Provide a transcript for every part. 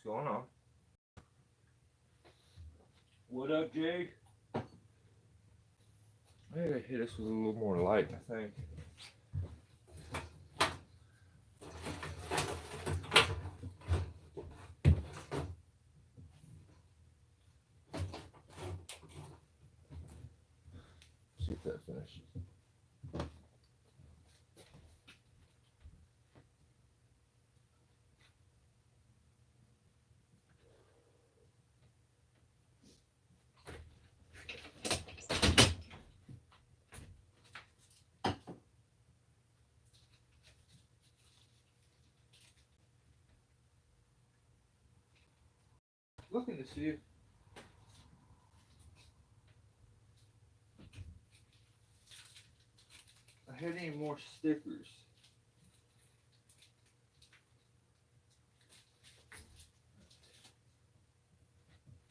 going on? What up, Jake? I gotta hit us with a little more light, I think. See if that finishes. Looking to see if I had any more stickers.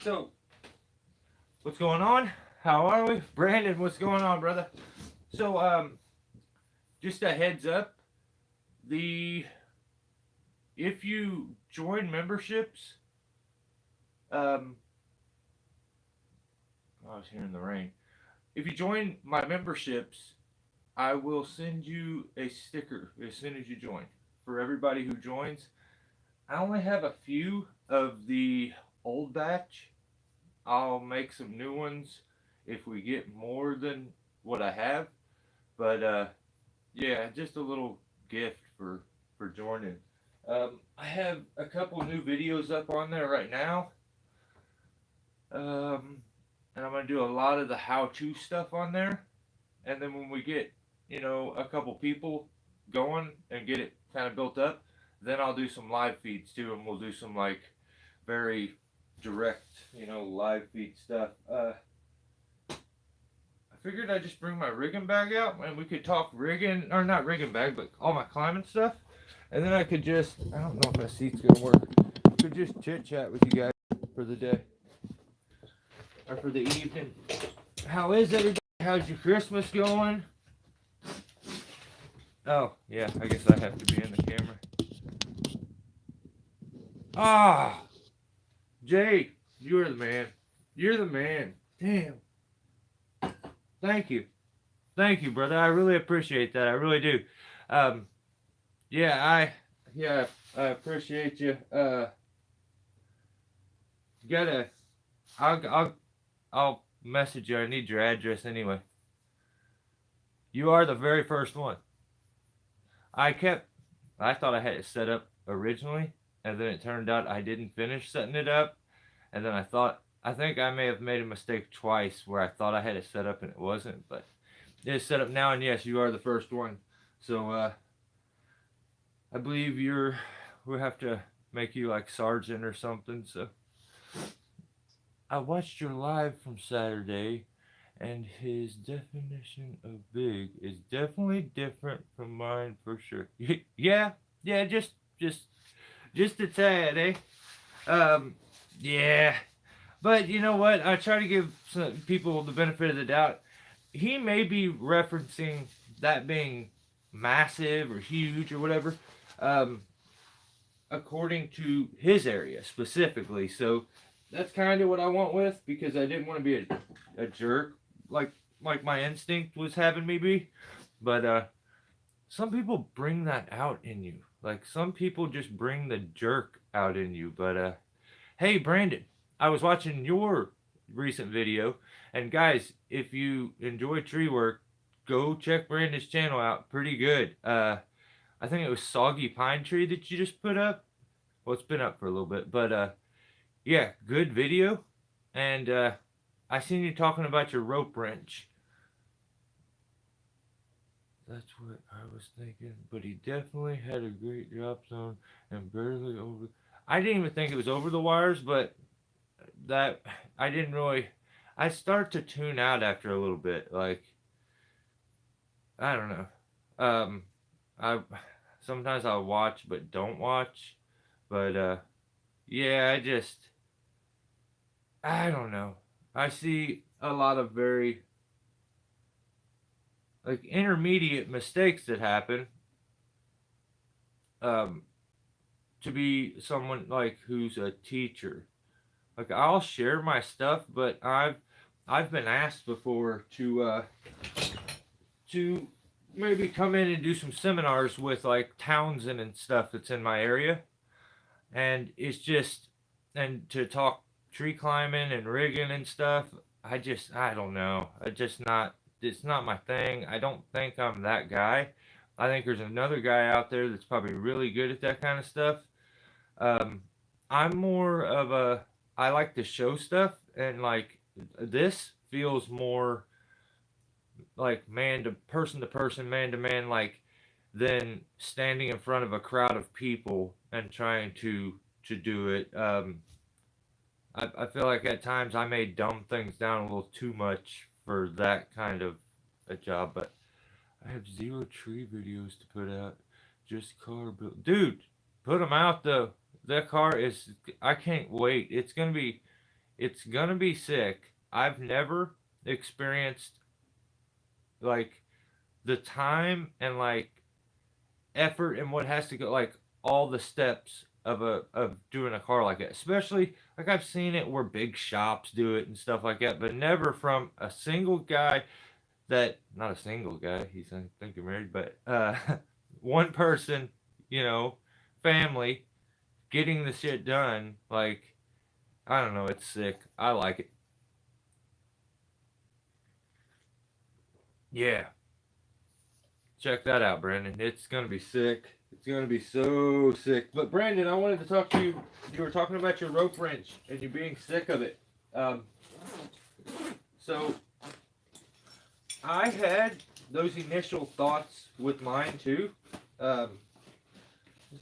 So, what's going on? How are we? Brandon, what's going on, brother? So, just a heads up. If you join memberships, I was hearing the rain. If you join my memberships, I will send you a sticker as soon as you join. For everybody who joins, I only have a few of the old batch. I'll make some new ones if we get more than what I have. But yeah, just a little gift for joining. I have a couple new videos up on there right now. And I'm gonna do a lot of the how-to stuff on there. And then when we get, a couple people going and get it kind of built up, then I'll do some live feeds too, and we'll do some like very direct, live feed stuff. I figured I'd just bring my rigging bag out and we could talk rigging, or not rigging bag, but all my climbing stuff. And then I could just, I don't know if my seat's gonna work, could just chit chat with you guys for the day. Or for the evening. How is everybody? How's your Christmas going? Oh, yeah, I guess I have to be in the camera. Ah! Jake, you're the man. You're the man. Damn. Thank you. Thank you, brother. I really appreciate that. I really do. I appreciate you. I'll message you. I need your address anyway. You are the very first one. I thought I had it set up originally, and then it turned out I didn't finish setting it up. And then I think I may have made a mistake twice where I thought I had it set up and it wasn't, but it is set up now, and yes, you are the first one. So, I believe we'll have to make you like sergeant or something, so. I watched your live from Saturday, and his definition of big is definitely different from mine for sure. Yeah, just a tad, eh? Yeah. But you know what? I try to give some people the benefit of the doubt. He may be referencing that being massive or huge or whatever, according to his area specifically. So that's kind of what I went with, because I didn't want to be a jerk like my instinct was having me be. But some people bring that out in you. Like some people just bring the jerk out in you. But hey, Brandon, I was watching your recent video, and guys, if you enjoy tree work, go check Brandon's channel out. Pretty good. I think it was Soggy Pine Tree that you just put up. Well, it's been up for a little bit, but yeah, good video. And I seen you talking about your rope wrench. That's what I was thinking. But he definitely had a great drop zone and barely over. I didn't even think it was over the wires, but that I didn't really. I start to tune out after a little bit. Like, I don't know. I sometimes I'll watch but don't watch. But yeah, I don't know. I see a lot of very like intermediate mistakes that happen. to be someone like who's a teacher. Like I'll share my stuff, but I've been asked before to maybe come in and do some seminars with like Townsend and stuff that's in my area, and it's just and to talk tree climbing and rigging and stuff. I don't know. I just not it's not my thing. I don't think I'm that guy. I think there's another guy out there that's probably really good at that kind of stuff. Um, I'm more of a I like to show stuff, and like this feels more like to person, man to man, like than standing in front of a crowd of people and trying to do it. I feel like at times I may dumb things down a little too much for that kind of a job, but I have 0 tree videos to put out. Just car build, dude. Put them out though. That car is. I can't wait. It's gonna be sick. I've never experienced like the time and like effort and what has to go like all the steps of doing a car like that. Especially like I've seen it where big shops do it and stuff like that, but never from a single guy that not a single guy, he's I think you're married, but one person, you know, family getting the shit done, like I don't know, it's sick. I like it. Yeah. Check that out, Brandon. It's gonna be sick. It's gonna be so sick. But Brandon, I wanted to talk to you. You were talking about your rope wrench and you being sick of it. Um, so I had those initial thoughts with mine too. Let's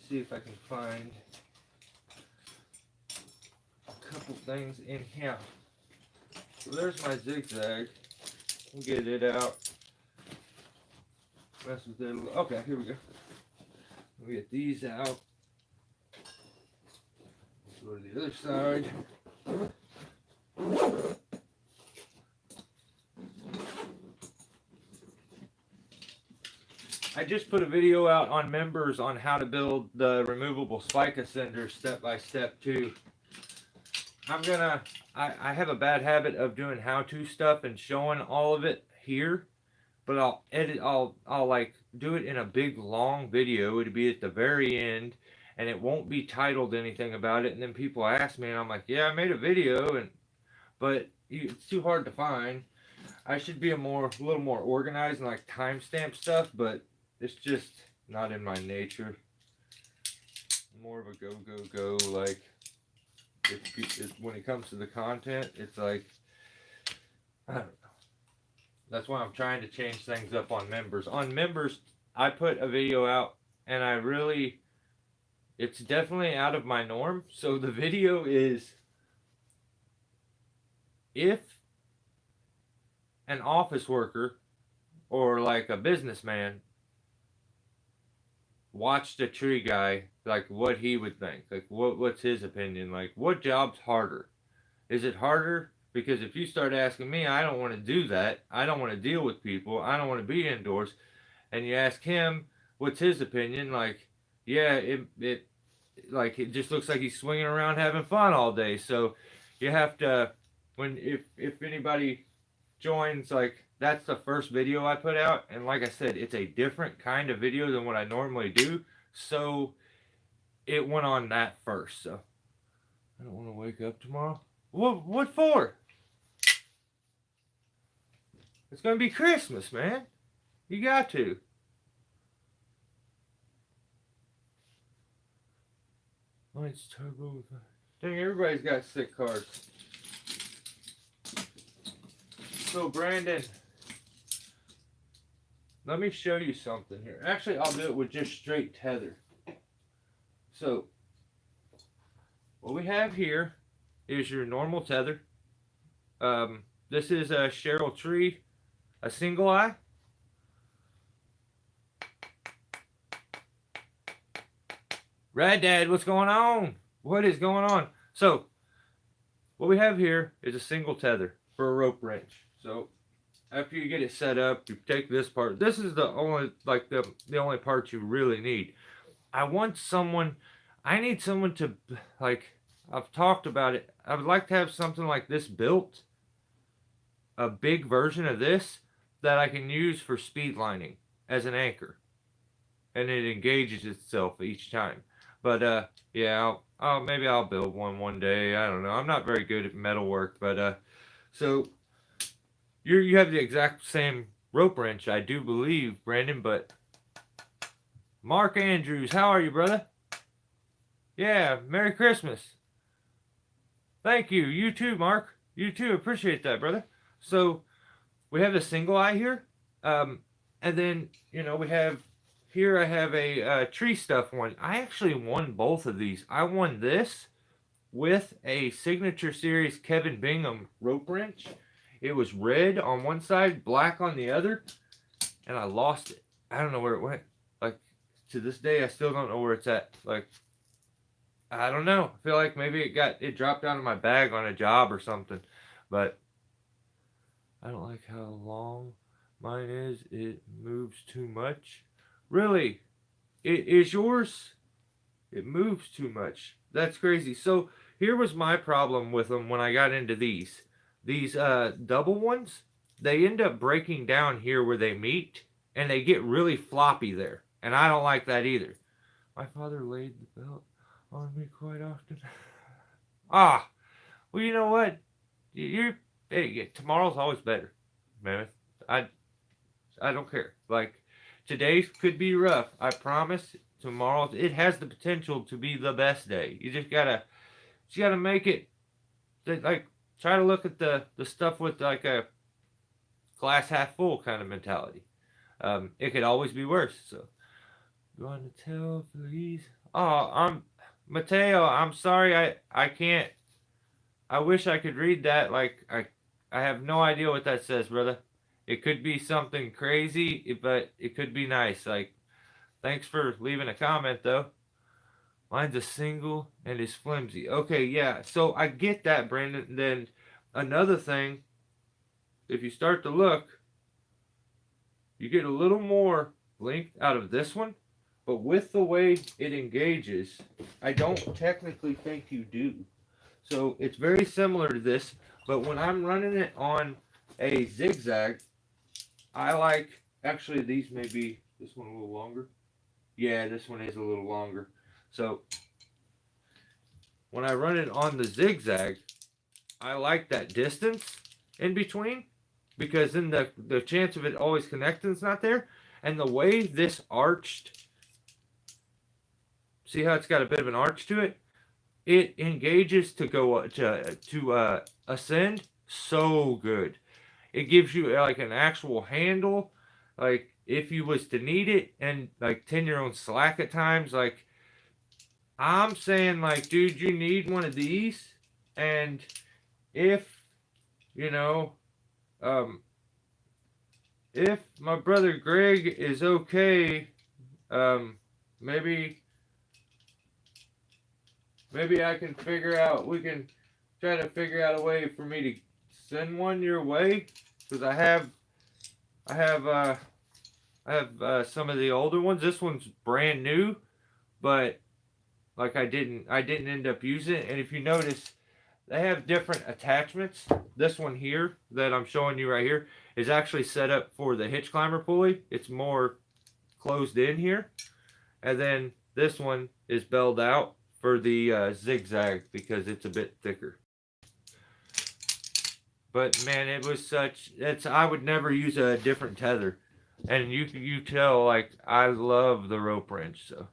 see if I can find a couple things in here. So there's my zigzag. We'll get it out. Mess with it a little. Okay, here we go. We'll get these out. Let's go to the other side. I just put a video out on members on how to build the removable spike ascender step by step too. I have a bad habit of doing how-to stuff and showing all of it here, but I'll like do it in a big long video. It'll be at the very end and it won't be titled anything about it, and then people ask me and I'm like, yeah, I made a video, but it's too hard to find. I should be a little more organized and like timestamp stuff, but it's just not in my nature. I'm more of a go like when it comes to the content, it's like I don't know. That's why I'm trying to change things up on members. On members, I put a video out and it's definitely out of my norm. So the video is if an office worker or like a businessman watched a tree guy, like what he would think, like what's his opinion, like what job's harder? Is it harder? Because if you start asking me, I don't want to do that. I don't want to deal with people. I don't want to be indoors. And you ask him, what's his opinion? Like, yeah, it like it just looks like he's swinging around having fun all day. So you have to if anybody joins, like that's the first video I put out, and like I said, it's a different kind of video than what I normally do, so it went on that first. So I don't want to wake up tomorrow. What for? It's gonna be Christmas, man. You got to. Mine's turbo. Dang, everybody's got sick cars. So Brandon, let me show you something here. Actually, I'll do it with just straight tether. So, what we have here is your normal tether. This is a Cheryl Tree, a single eye. Red Dad, what's going on? What is going on? So, what we have here is a single tether for a rope wrench. So after you get it set up, you take this part. This is the only the only part you really need. I want someone. I need someone to, like, I've talked about it. I would like to have something like this built, a big version of this that I can use for speed lining as an anchor, and it engages itself each time. But yeah, maybe I'll build one day. I don't know. I'm not very good at metalwork, but so you have the exact same rope wrench, I do believe, Brandon. But Mark Andrews, how are you, brother? Yeah, Merry Christmas. Thank you. You too, Mark. You too. Appreciate that, brother. So we have the single eye here, and then we have here. I have a tree stuff one. I actually won both of these. I won this with a signature series Kevin Bingham rope wrench. It was red on one side, black on the other, and I lost it. I don't know where it went. Like, to this day, I still don't know where it's at. Like, I don't know. I feel like maybe it dropped out of my bag on a job or something. But I don't like how long mine is. It moves too much. Really? It is yours? It moves too much. That's crazy. So here was my problem with them when I got into these. These double ones, they end up breaking down here where they meet, and they get really floppy there. And I don't like that either. My father laid the belt on me quite often. Ah, well, you know what? Hey, tomorrow's always better, man. I don't care. Like, today could be rough. I promise. Tomorrow, it has the potential to be the best day. You just gotta make it. Like, try to look at the stuff with like a glass half full kind of mentality. It could always be worse. So, you want to tell Felice? Oh, Mateo. I'm sorry. I can't. I wish I could read that. Like, I have no idea what that says, brother. It could be something crazy, but it could be nice. Like, thanks for leaving a comment, though. Mine's a single and is flimsy. Okay, yeah. So I get that, Brandon. Then another thing, if you start to look, you get a little more length out of this one. But with the way it engages, I don't technically think you do. So it's very similar to this. But when I'm running it on a zigzag, I like, actually these may be, this one a little longer. Yeah, this one is a little longer. So when I run it on the zigzag, I like that distance in between, because then the chance of it always connecting is not there. And the way this arched, see how it's got a bit of an arch to it? It engages to go to ascend so good. It gives you like an actual handle, like if you was to need it, and like 10 your own slack at times. Like, I'm saying, like, dude, you need one of these. And if you know if my brother Greg is okay, maybe I can figure out, we can try to figure out a way for me to send one your way, because I have some of the older ones. This one's brand new, but like I didn't end up using it. And if you notice, they have different attachments. This one here that I'm showing you right here is actually set up for the hitch climber pulley. It's more closed in here. And then this one is belled out for the zigzag because it's a bit thicker. But man, it was I would never use a different tether. And you tell, like, I love the rope wrench. So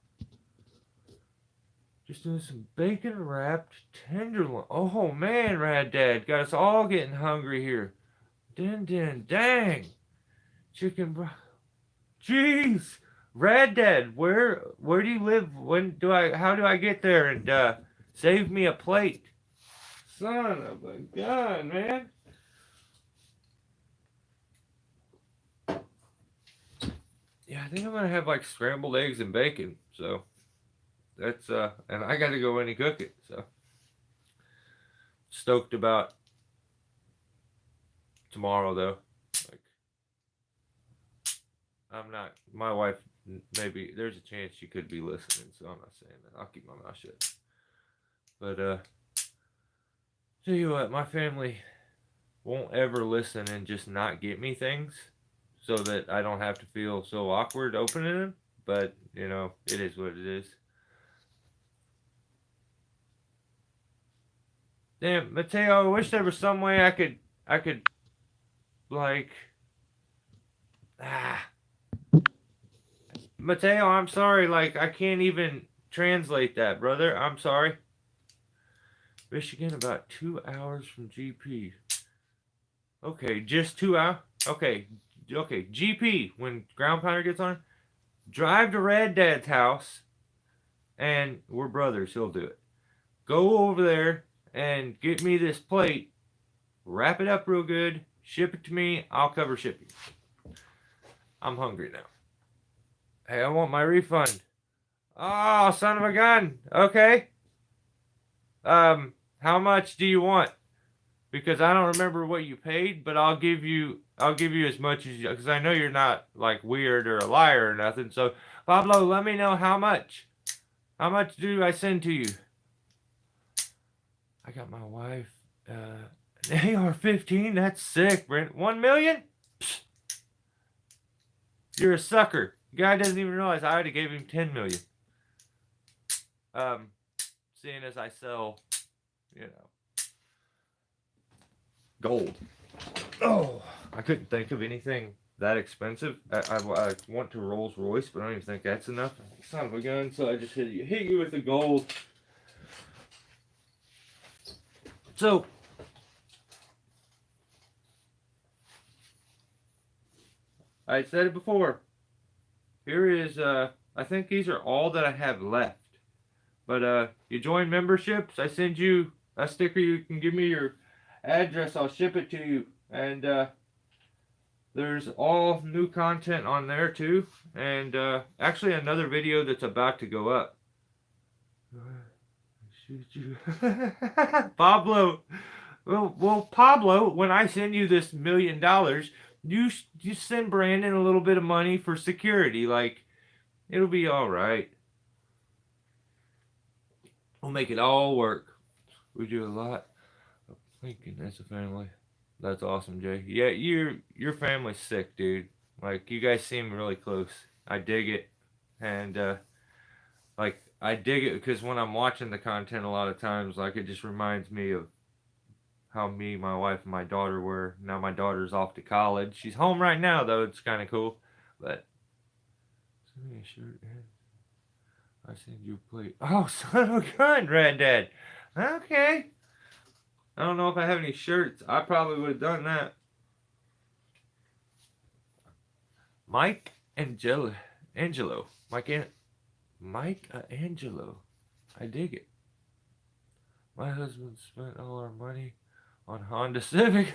just doing some bacon wrapped tenderloin. Oh man, Rad Dad got us all getting hungry here. Dang. Chicken bro. Jeez. Rad Dad, where do you live? How do I get there and save me a plate? Son of a gun, man. Yeah, I think I'm gonna have like scrambled eggs and bacon. So that's and I gotta go in and cook it. So stoked about tomorrow though. Like, I'm not. My wife maybe there's a chance she could be listening, so I'm not saying that. I'll keep my mouth shut. But tell you what, my family won't ever listen and just not get me things, so that I don't have to feel so awkward opening them. But you know, it is what it is. Damn, Mateo, I wish there was some way I could like ah Mateo, I'm sorry, like I can't even translate that, brother. I'm sorry. Michigan about 2 hours from GP. Okay, just 2 hours. Okay, okay. GP when Ground Pounder gets on, drive to Red Dad's house, and we're brothers. He'll do it. Go over there and get me this plate. Wrap it up real good. Ship it to me. I'll cover shipping. I'm hungry now. Hey, I want my refund. Oh, son of a gun. Okay. How much do you want? Because I don't remember what you paid, but I'll give you as much as you, because I know you're not like weird or a liar or nothing. So Pablo, let me know how much. How much do I send to you? I got my wife. An AR-15. That's sick, Brent. 1 million? Psst. You're a sucker. Guy doesn't even realize I already gave him 10 million. Seeing as I sell, you know, gold. Oh, I couldn't think of anything that expensive. I want to Rolls Royce, but I don't even think that's enough. Son of a gun, so I just hit you with the gold. So, I said it before. Here is, I think these are all that I have left. But you join memberships, I send you a sticker. You can give me your address. I'll ship it to you. And there's all new content on there too. And actually another video that's about to go up. Shoot you. Pablo. Well, Pablo, when I send you this $1 million, you send Brandon a little bit of money for security. Like, it'll be all right. We'll make it all work. We do a lot of thinking as a family. That's awesome, Jay. Yeah, your family's sick, dude. Like, you guys seem really close. I dig it. And like, I dig it because when I'm watching the content a lot of times, like, it just reminds me of how me, my wife, and my daughter were. Now my daughter's off to college. She's home right now, though. It's kind of cool. But send me a shirt. I send you a plate. Oh, son of a gun, Red Dad. Okay. I don't know if I have any shirts. I probably would have done that. Mike Angelo. Mike Angelo. I dig it. My husband spent all our money on Honda Civic.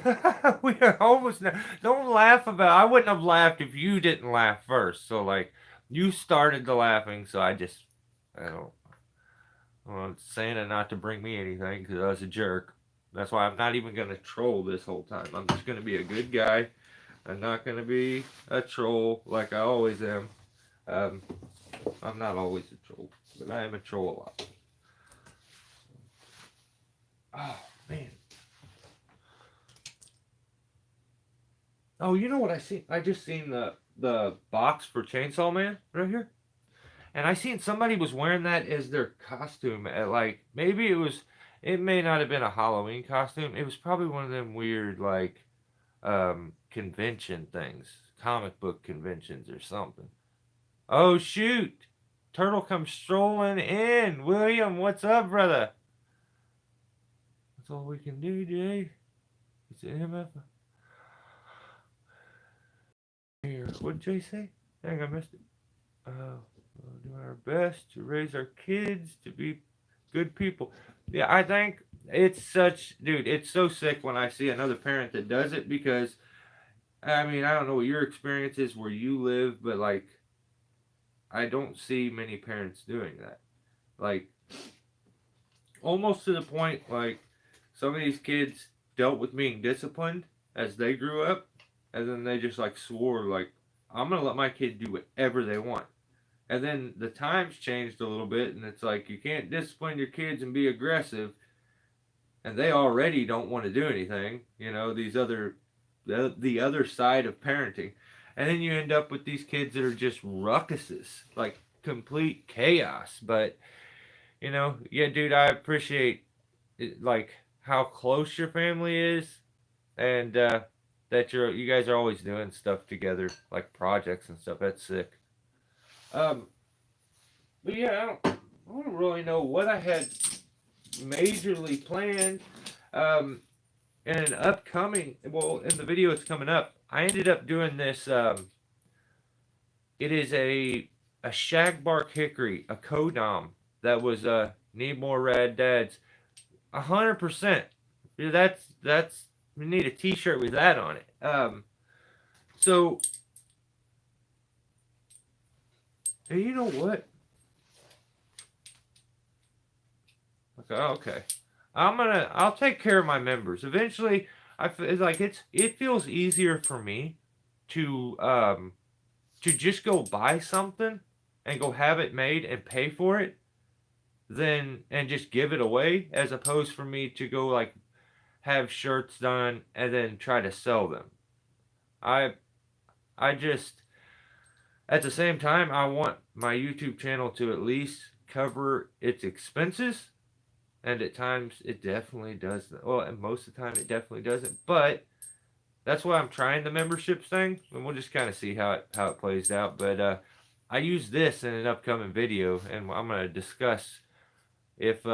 We are almost now. Don't laugh about. I wouldn't have laughed if you didn't laugh first. So like, you started the laughing. So I don't. Well, Santa not to bring me anything because I was a jerk. That's why I'm not even gonna troll this whole time. I'm just gonna be a good guy. I'm not gonna be a troll like I always am. I'm not always a troll, but I am a troll a lot. Oh man. Oh, you know what I see? I just seen the box for Chainsaw Man right here. And I seen somebody was wearing that as their costume at like maybe it may not have been a Halloween costume. It was probably one of them weird like convention things, comic book conventions or something. Oh shoot. Turtle comes strolling in. William, what's up, brother? That's all we can do, Jay. It's an MF. Here, what did Jay say? Dang, I missed it. We'll do our best to raise our kids to be good people. Yeah, I think it's so sick when I see another parent that does it because, I mean, I don't know what your experience is where you live, but like, I don't see many parents doing that. Like, almost to the point, like, some of these kids dealt with being disciplined as they grew up, and then they just like swore, like, I'm gonna let my kid do whatever they want. And then the times changed a little bit, and it's like you can't discipline your kids and be aggressive, and they already don't want to do anything. You know, the other side of parenting, and then you end up with these kids that are just ruckuses, like complete chaos. But you know, yeah, dude, I appreciate it, like how close your family is, and that you guys are always doing stuff together, like projects and stuff. That's sick. Um, but yeah, I don't really know what I had majorly planned. Um, in an upcoming, well, in the video it's coming up, I ended up doing this. It is a shagbark hickory, a kodam that was need more rad dads, 100%. That's we need a T-shirt with that on it. So you know what? Okay. I'll take care of my members. Eventually, it's like it feels easier for me to just go buy something and go have it made and pay for it than and just give it away, as opposed for me to go like have shirts done and then try to sell them. I I just at the same time I want my YouTube channel to at least cover its expenses, and at times it definitely does. Well, and most of the time it definitely doesn't. But that's why I'm trying the memberships thing, and we'll just kind of see how it plays out. But I use this in an upcoming video, and I'm gonna discuss if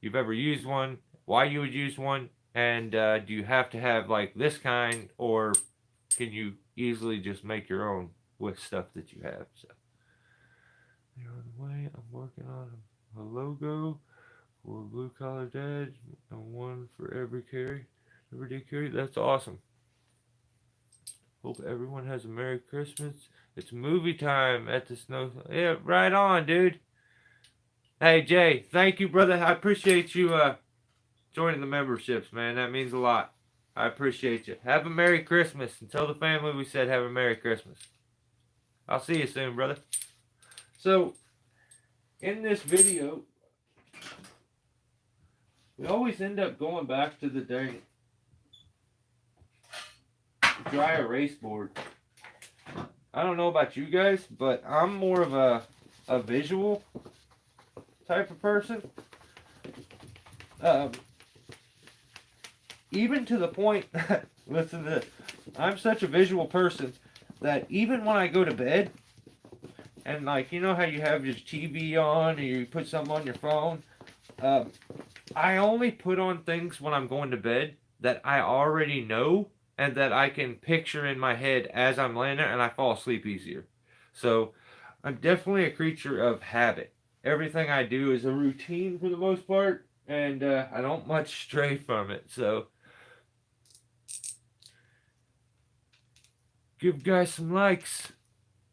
you've ever used one, why you would use one, and do you have to have like this kind, or can you easily just make your own with stuff that you have? So they're on the way. I'm working on a logo for blue collar dads and one for everyday carry. That's awesome. Hope everyone has a Merry Christmas. It's movie time at the snow. Yeah, right on, dude. Hey, Jay, thank you, brother. I appreciate you joining the memberships, man. That means a lot. I appreciate you. Have a Merry Christmas. And tell the family we said have a Merry Christmas. I'll see you soon, brother. So, in this video, we always end up going back to the dang dry erase board. I don't know about you guys, but I'm more of a visual type of person. Even to the point, listen to this, I'm such a visual person that even when I go to bed, and like, you know how you have your TV on, or you put something on your phone, I only put on things when I'm going to bed that I already know and that I can picture in my head as I'm laying there, and I fall asleep easier. So I'm definitely a creature of habit. Everything I do is a routine for the most part, and I don't much stray from it. So give guys some likes.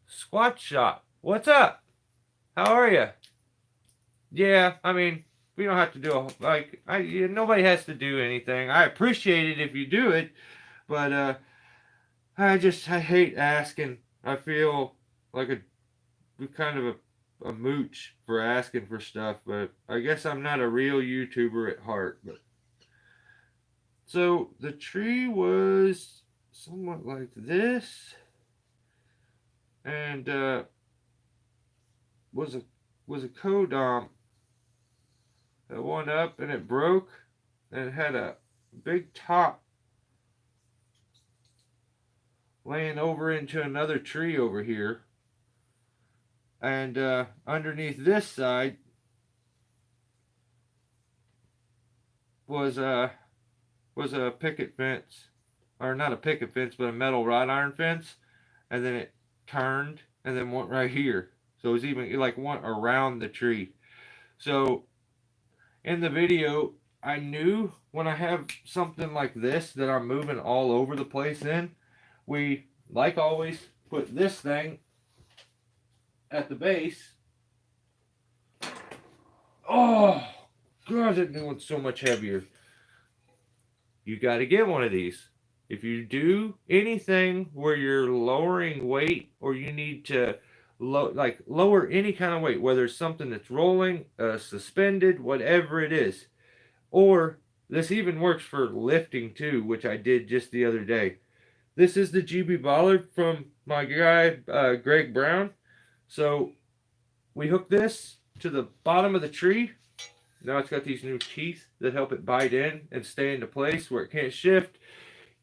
Squat Shop, what's up? How are you? Yeah, I mean, we don't have to do nobody has to do anything. I appreciate it if you do it, but I hate asking. I feel like a kind of a mooch for asking for stuff, but I guess I'm not a real YouTuber at heart. But so the tree was somewhat like this, and was a kodam that went up and it broke, and it had a big top laying over into another tree over here, and underneath this side was a picket fence, or not a picket fence, but a metal wrought iron fence, and then it turned and then went right here. So it was even like went around the tree. So in the video, I knew when I have something like this that I'm moving all over the place in, we, like always, put this thing at the base. Oh, God, that new one's so much heavier. You got to get one of these. If you do anything where you're lowering weight or you need to lower any kind of weight, whether it's something that's rolling, suspended, whatever it is. Or this even works for lifting too, which I did just the other day. This is the GB bollard from my guy, Greg Brown. So we hook this to the bottom of the tree. Now it's got these new teeth that help it bite in and stay into place where it can't shift.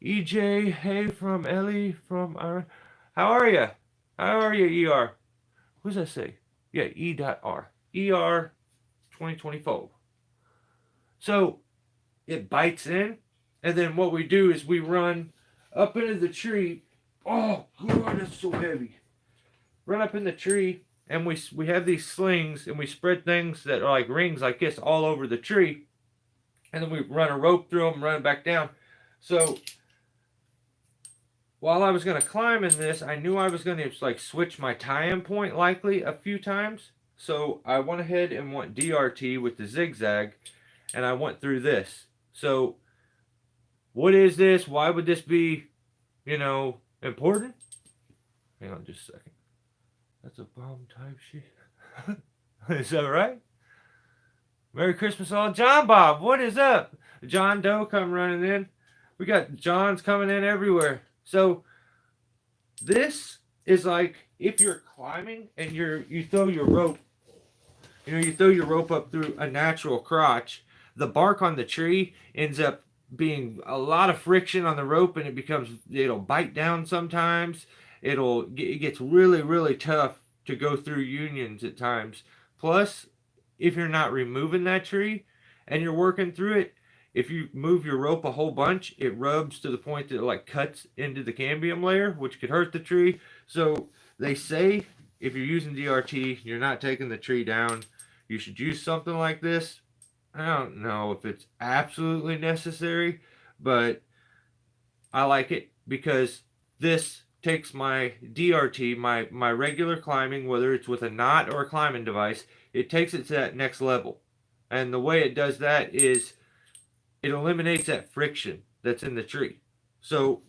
EJ, hey from Ellie from our. How are you? How are you, ER? What does that say? Yeah, E.R. ER 2024. So it bites in, and then what we do is we run up into the tree. Oh, God, that's so heavy. Run up in the tree, and we have these slings, and we spread things that are like rings like this all over the tree, and then we run a rope through them, run it back down. So while I was going to climb in this, I knew I was going to like switch my tie-in point likely a few times. So I went ahead and went DRT with the zigzag, and I went through this. So what is this? Why would this be, important? Hang on just a second. That's a bomb type shit. Is that right? Merry Christmas all. John Bob, what is up? John Doe come running in. We got Johns coming in everywhere. So this is like if you're climbing and you throw your rope, you throw your rope up through a natural crotch, the bark on the tree ends up being a lot of friction on the rope, and it'll bite down sometimes. It gets really, really tough to go through unions at times. Plus, if you're not removing that tree and you're working through it, if you move your rope a whole bunch, it rubs to the point that it like cuts into the cambium layer, which could hurt the tree. So they say if you're using DRT, you're not taking the tree down, you should use something like this. I don't know if it's absolutely necessary, but I like it because this takes my DRT, my regular climbing, whether it's with a knot or a climbing device, it takes it to that next level. And the way it does that is it eliminates that friction that's in the tree. So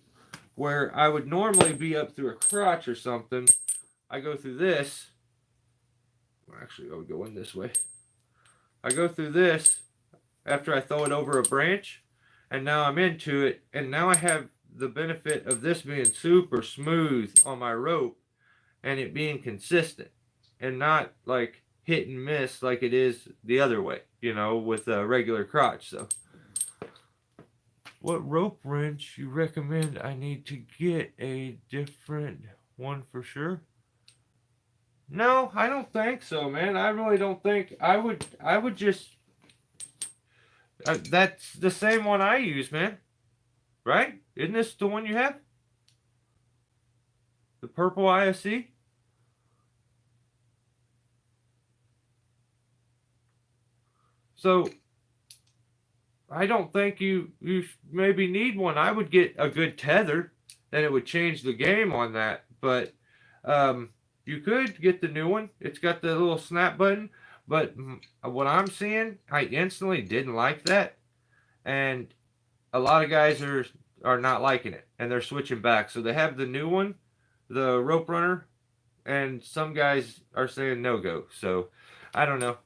where I would normally be up through a crotch or something, I go through this. Actually, I would go in this way. I go through this after I throw it over a branch, and now I'm into it, and now I have the benefit of this being super smooth on my rope and it being consistent and not like hit and miss like it is the other way, with a regular crotch. So what rope wrench you recommend I need to get? A different one for sure? No, I don't think so, man. I really don't think I would just that's the same one I use, man. Right? Isn't this the one you have? The purple ISC? So I don't think you maybe need one. I would get a good tether, then it would change the game on that. But you could get the new one. It's got the little snap button. But what I'm seeing, I instantly didn't like that. And a lot of guys are not liking it. And they're switching back. So they have the new one, the rope runner. And some guys are saying no go. So I don't know.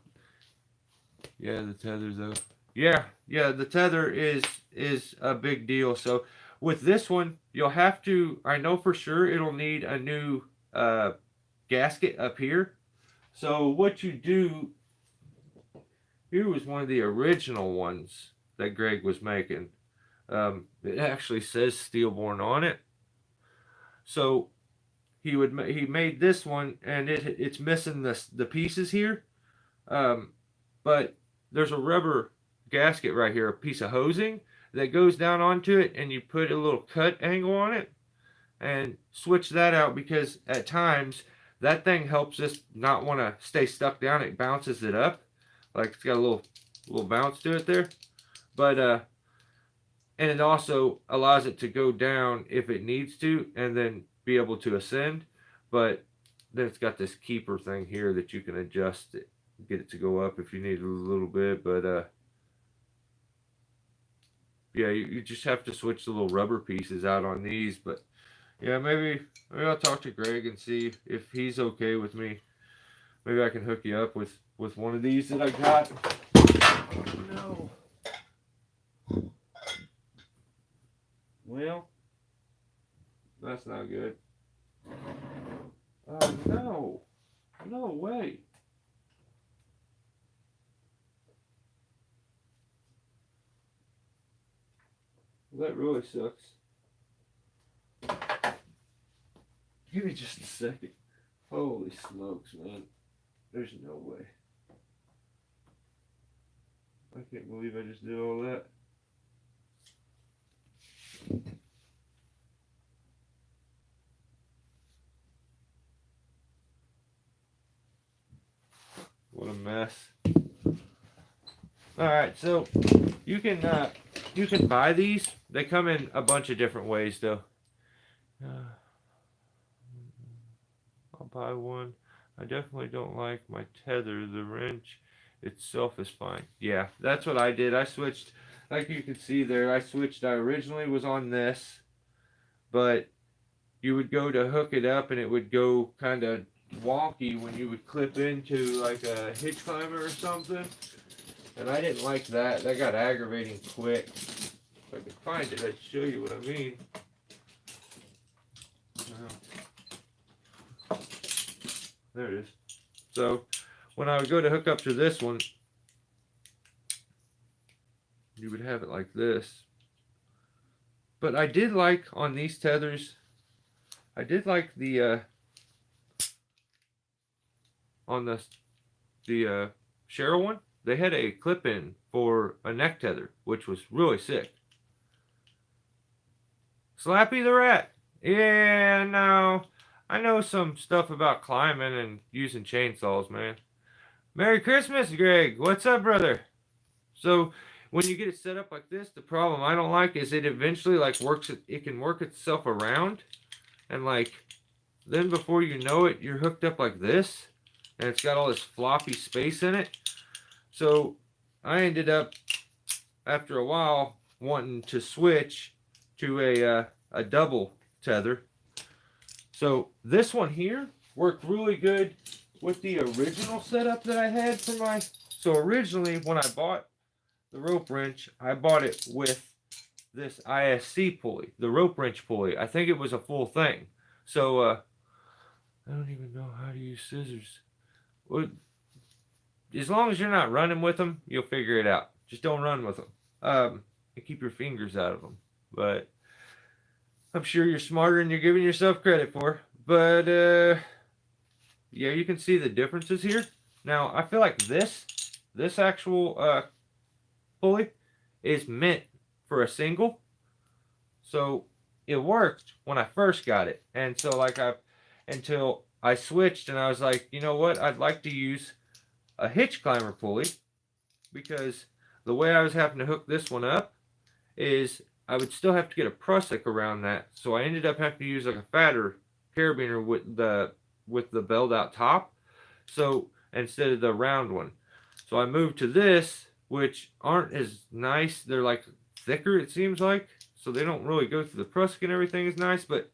Yeah, the tether's though. Yeah, the tether is a big deal. So with this one, you'll have to, I know for sure it'll need a new gasket up here. So what you do, here was one of the original ones that Greg was making. It actually says StihlBorn on it. So he made this one, and it's missing the pieces here. But there's a rubber gasket right here, a piece of hosing that goes down onto it, and you put a little cut angle on it and switch that out, because at times that thing helps us not want to stay stuck down. It bounces it up, like it's got a little bounce to it there. But and it also allows it to go down if it needs to, and then be able to ascend. But then it's got this keeper thing here that you can adjust it, get it to go up if you need a little bit. But yeah, you just have to switch the little rubber pieces out on these. But Yeah, maybe I'll talk to Greg and see if he's okay with me. Maybe I can hook you up with one of these that I got. Oh, no. Well, that's not good. Oh no. No way. That really sucks. Give me just a second. Holy smokes, man. There's no way. I can't believe I just did all that. What a mess. Alright, so you can buy these. They come in a bunch of different ways though. I'll buy one. I definitely don't like my tether. The wrench itself is fine. Yeah, that's what I did. I switched, like you can see there, I originally was on this, but you would go to hook it up and it would go kind of wonky when you would clip into like a hitch climber or something. And I didn't like that. That got aggravating quick. If I could find it, I'd show you what I mean. There it is. So when I would go to hook up to this one, you would have it like this. But I did like on these tethers, I did like the on the Cheryl one, they had a clip-in for a neck tether, which was really sick. Slappy the Rat. Yeah, no. I know some stuff about climbing and using chainsaws, man. Merry Christmas, Greg. What's up, brother? So, when you get it set up like this, the problem I don't like is it eventually like it can work itself around. And like, then before you know it, you're hooked up like this. And it's got all this floppy space in it. So I ended up, after a while, wanting to switch to a double tether. So this one here worked really good with the original setup that I had for my... So originally, when I bought the rope wrench, I bought it with this ISC pulley, the rope wrench pulley. I think it was a full thing. So, I don't even know how to use scissors. Well, as long as you're not running with them, you'll figure it out. Just don't run with them. And keep your fingers out of them. But I'm sure you're smarter than you're giving yourself credit for. But, yeah, you can see the differences here. Now, I feel like this actual pulley is meant for a single. So it worked when I first got it. And so like until I switched and I was like, you know what? I'd like to use a hitch climber pulley, because the way I was having to hook this one up is I would still have to get a prusik around that. So I ended up having to use like a fatter carabiner with the belt out top. So instead of the round one. So I moved to this, which aren't as nice. They're like thicker, it seems like. So they don't really go through the prusik and everything is nice. But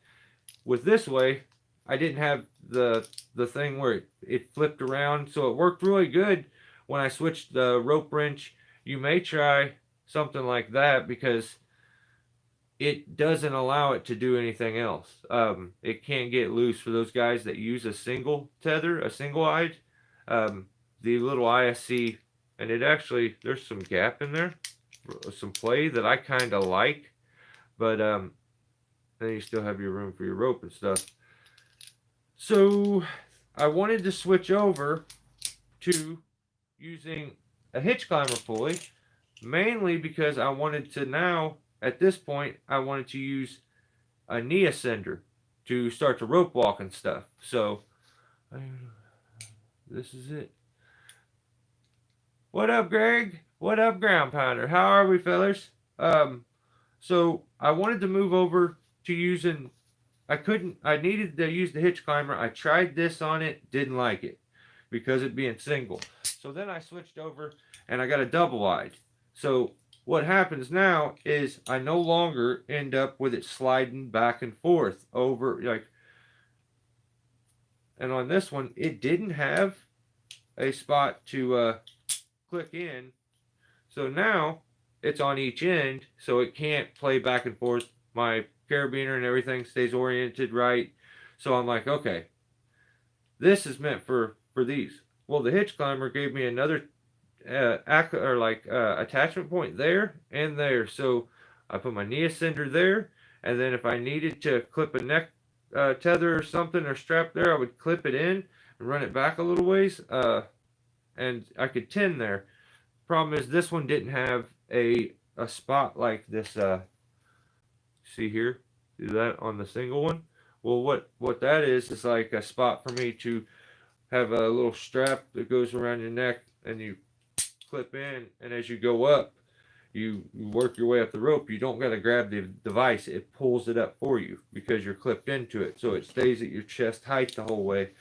with this way, I didn't have the thing where it flipped around. So it worked really good when I switched the rope wrench. You may try something like that because it doesn't allow it to do anything else. It can't get loose for those guys that use a single tether, a single-eyed. The little ISC, and it actually, there's some gap in there, some play that I kind of like, but then you still have your room for your rope and stuff. So I wanted to switch over to using a hitch climber pulley, mainly because I wanted to now, at this point, I wanted to use a knee ascender to start to rope walk and stuff. So this is it. What up, Greg? What up, Ground Pounder? How are we, fellers? So I wanted to move over to using, I needed to use the hitch climber. I tried this on it, didn't like it because it being single. So then I switched over and I got a double-eyed. So what happens now is I no longer end up with it sliding back and forth over like, and on this one it didn't have a spot to click in, so now it's on each end, so it can't play back and forth. My carabiner and everything stays oriented right, so I'm like, okay, this is meant for these. Well, the hitch climber gave me another attachment point there and there, so I put my knee ascender there, and then if I needed to clip a neck tether or something or strap there, I would clip it in and run it back a little ways, and I could tin there. Problem is, this one didn't have a spot like this. See here, see that on the single one? Well, what that is like a spot for me to have a little strap that goes around your neck, and you clip in, and as you go up, you work your way up the rope. You don't got to grab the device; it pulls it up for you because you're clipped into it, so it stays at your chest height the whole way.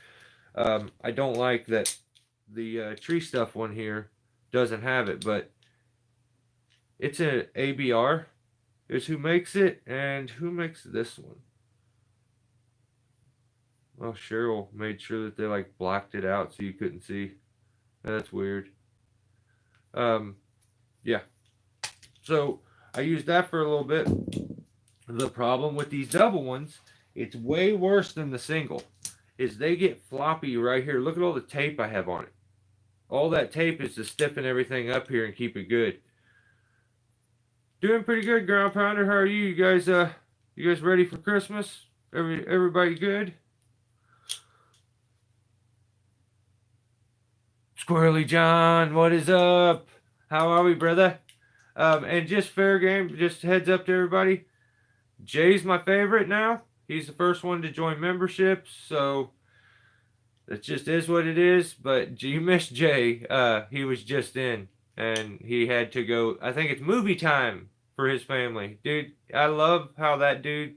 I don't like that the tree stuff one here doesn't have it, but it's an ABR is who makes it, and who makes this one? Well, Cheryl made sure that they like blocked it out so you couldn't see. That's weird. Yeah. So I used that for a little bit. The problem with these double ones, it's way worse than the single, is they get floppy right here. Look at all the tape I have on it. All that tape is to stiffen everything up here and keep it good. Doing pretty good, ground pounder. How are you? You guys ready for Christmas? Everybody good? Squirrely John, what is up? How are we, brother? And just fair game, just heads up to everybody. Jay's my favorite now. He's the first one to join membership, so it just is what it is. But you missed Jay. He was just in, and he had to go. I think it's movie time for his family. Dude, I love how that dude,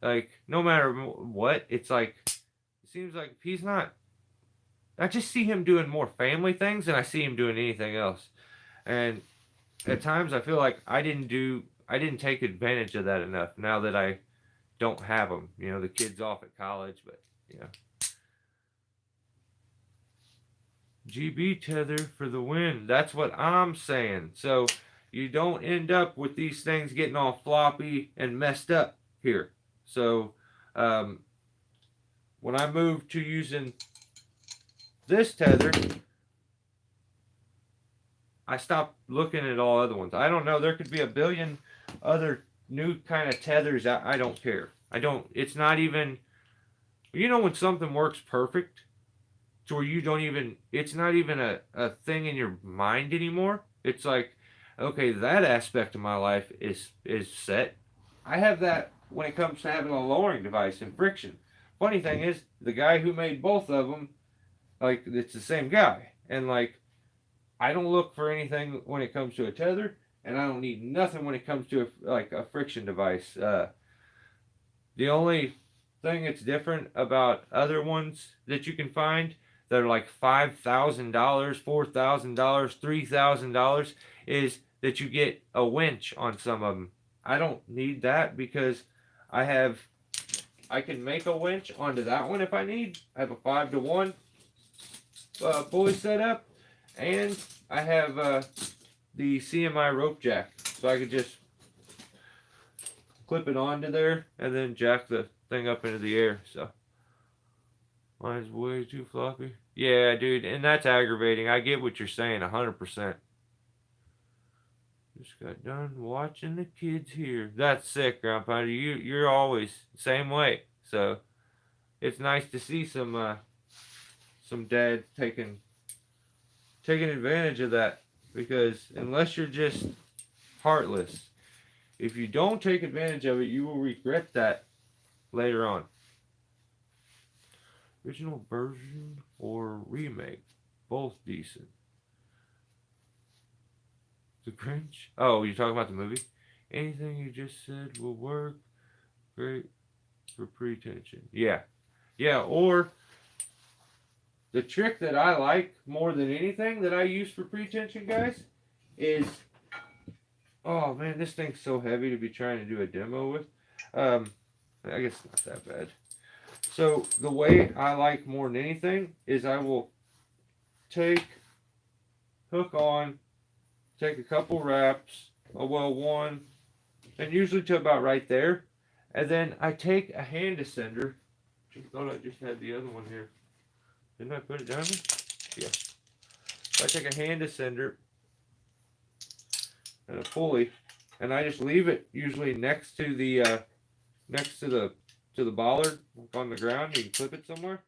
like, no matter what, it's like, it seems like he's not. I just see him doing more family things than I see him doing anything else. And at times I feel like I didn't take advantage of that enough now that I don't have them. You know, the kid's off at college, but you know. GB tether for the win. That's what I'm saying. So you don't end up with these things getting all floppy and messed up here. So when I moved to using this tether, I stopped looking at all other ones. I don't know. There could be a billion other new kind of tethers. I don't care. It's not even, you know, when something works perfect to where you don't even, it's not even a thing in your mind anymore. It's like, okay, that aspect of my life is set. I have that when it comes to having a lowering device and friction. Funny thing is, the guy who made both of them, like, it's the same guy. And like, I don't look for anything when it comes to a tether, and I don't need nothing when it comes to a friction device. The only thing that's different about other ones that you can find that are like $5,000, $4,000, $3,000 is that you get a winch on some of them. I don't need that because I can make a winch onto that one if I need. I have a 5-to-1 pulley set up, and I have the CMI rope jack, so I could just clip it onto there and then jack the thing up into the air. So mine's way too floppy. Yeah, dude, and that's aggravating. I get what you're saying 100%. Just got done watching the kids here. That's sick, Grandpa. You're always the same way. So it's nice to see some dads taking advantage of that, because unless you're just heartless, if you don't take advantage of it, you will regret that later on. Original version or remake, both decent. The Grinch? Oh, you're talking about the movie? Anything you just said will work. Great for pretension. Yeah. Yeah, or the trick that I like more than anything that I use for pretension, guys, is Oh man, this thing's so heavy to be trying to do a demo with. I guess it's not that bad. So the way I like more than anything is I will take, hook on, take a couple wraps, well one, and usually to about right there, and then I take a hand ascender. I thought I just had the other one here. Didn't I put it down here? Yeah. So I take a hand ascender and a pulley, and I just leave it usually next to the bollard on the ground. You can clip it somewhere,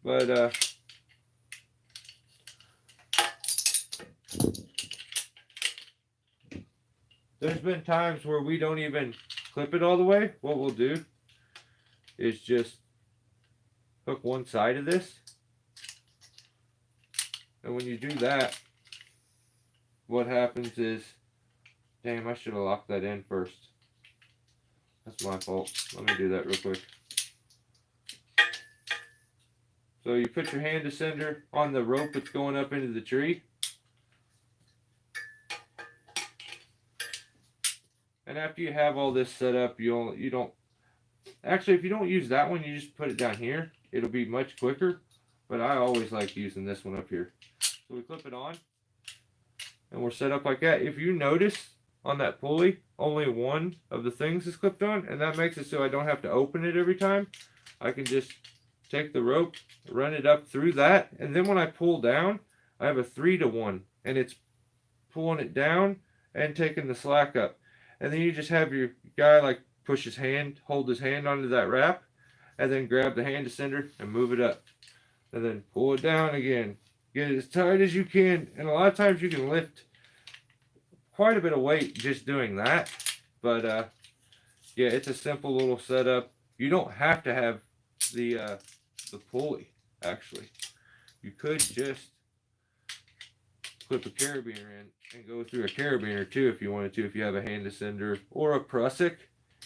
but there's been times where we don't even clip it all the way. What we'll do is just hook one side of this, and when you do that, what happens is, damn, I should have locked that in first. That's my fault. Let me do that real quick. So you put your hand ascender on the rope that's going up into the tree. And after you have all this set up, you don't actually, if you don't use that one, you just put it down here. It'll be much quicker. But I always like using this one up here. So we clip it on, and we're set up like that. If you notice on that pulley, only one of the things is clipped on, and that makes it so I don't have to open it every time. I can just take the rope, run it up through that, and then when I pull down, I have a 3-to-1, and it's pulling it down and taking the slack up. And then you just have your guy like push his hand, hold his hand onto that wrap, and then grab the hand ascender and move it up. And then pull it down again. Get it as tight as you can. And a lot of times you can lift quite a bit of weight just doing that. But yeah, it's a simple little setup. You don't have to have the pulley, actually. You could just clip a carabiner in and go through a carabiner too if you wanted to, if you have a hand ascender or a prusik.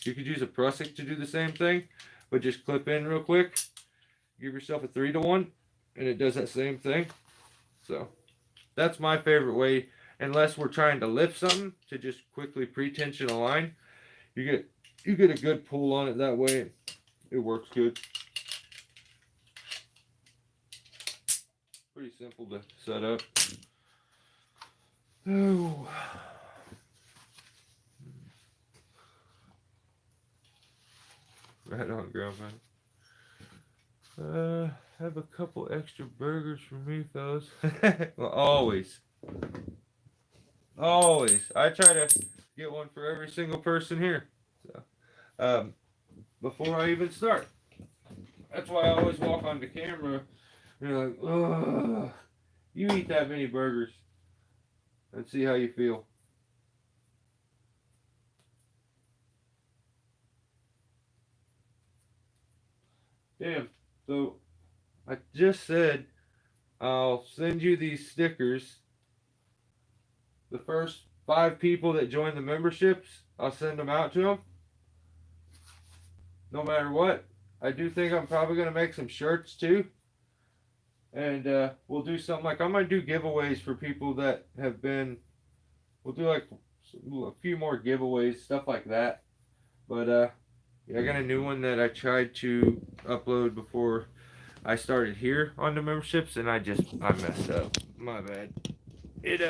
You could use a prusik to do the same thing, but just clip in real quick. Give yourself a 3-to-1 and it does that same thing. So that's my favorite way, unless we're trying to lift something, to just quickly pre-tension a line. You get a good pull on it that way. It works good. Pretty simple to set up. Oh. Right on, Grandpa. Have a couple extra burgers for me, fellas. Well, always. Always. I try to get one for every single person here. So, before I even start. That's why I always walk on the camera. And you're like, ugh, you eat that many burgers and see how you feel. Damn. So I just said I'll send you these stickers. The first 5 people that join the memberships, I'll send them out to them. No matter what. I do think I'm probably going to make some shirts too. And we'll do something like, I'm going to do giveaways for people that have been, we'll do like a few more giveaways, stuff like that. But yeah, I got a new one that I tried to upload before I started here on the memberships, and I messed up. My bad. It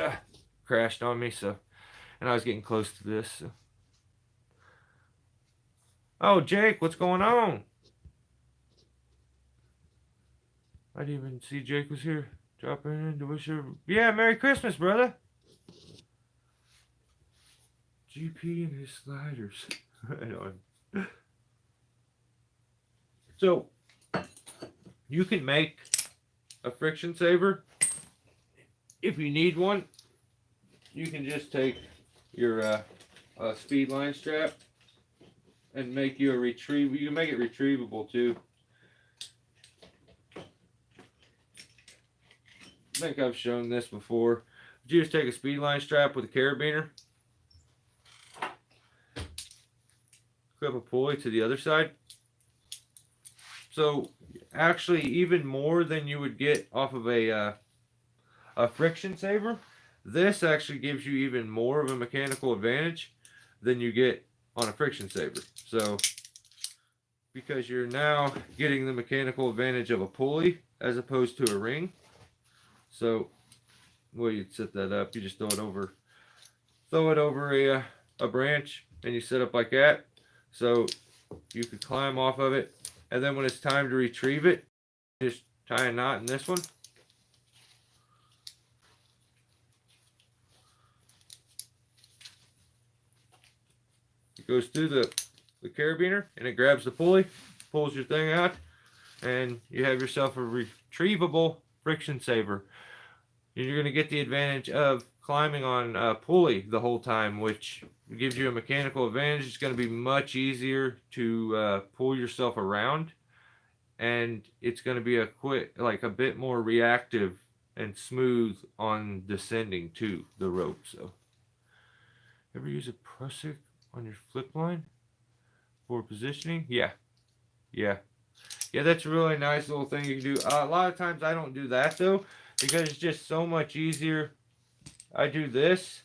crashed on me, so, and I was getting close to this. So. Oh, Jake, what's going on? I didn't even see Jake was here. Dropping in to wish her, yeah, Merry Christmas, brother. GP and his sliders. Right on. So, you can make a friction saver. If you need one, you can just take your speed line strap and make you a retrieve. You can make it retrievable too. I think I've shown this before. You just take a speed line strap with a carabiner, clip a pulley to the other side. So actually, even more than you would get off of a friction saver, This actually gives you even more of a mechanical advantage than you get on a friction saver. So, because you're now getting the mechanical advantage of a pulley as opposed to a ring. So, well, you'd set that up. You just throw it over a branch, and you set up like that. So you could climb off of it, and then when it's time to retrieve it, just tie a knot in this one. It goes through the carabiner, and it grabs the pulley, pulls your thing out, and you have yourself a retrievable friction saver. You're going to get the advantage of climbing on a pulley the whole time, which gives you a mechanical advantage. It's going to be much easier to pull yourself around, and it's going to be a bit more reactive and smooth on descending to the rope. So, ever use a prusik on your flip line for positioning? Yeah. That's a really nice little thing you can do. A lot of times I don't do that though, because it's just so much easier. I do this.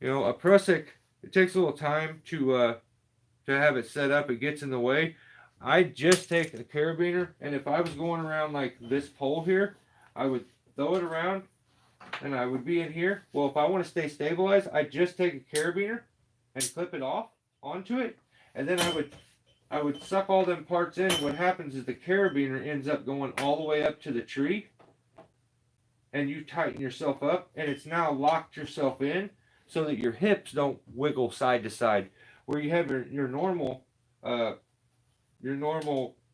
A prusik, it takes a little time to have it set up. It gets in the way. I just take a carabiner, and if I was going around like this pole here, I would throw it around, and I would be in here. Well, if I want to stay stabilized, I just take a carabiner and clip it off onto it, and then I would suck all them parts in. What happens is the carabiner ends up going all the way up to the tree, and you tighten yourself up, and it's now locked yourself in so that your hips don't wiggle side to side. Where you have your normal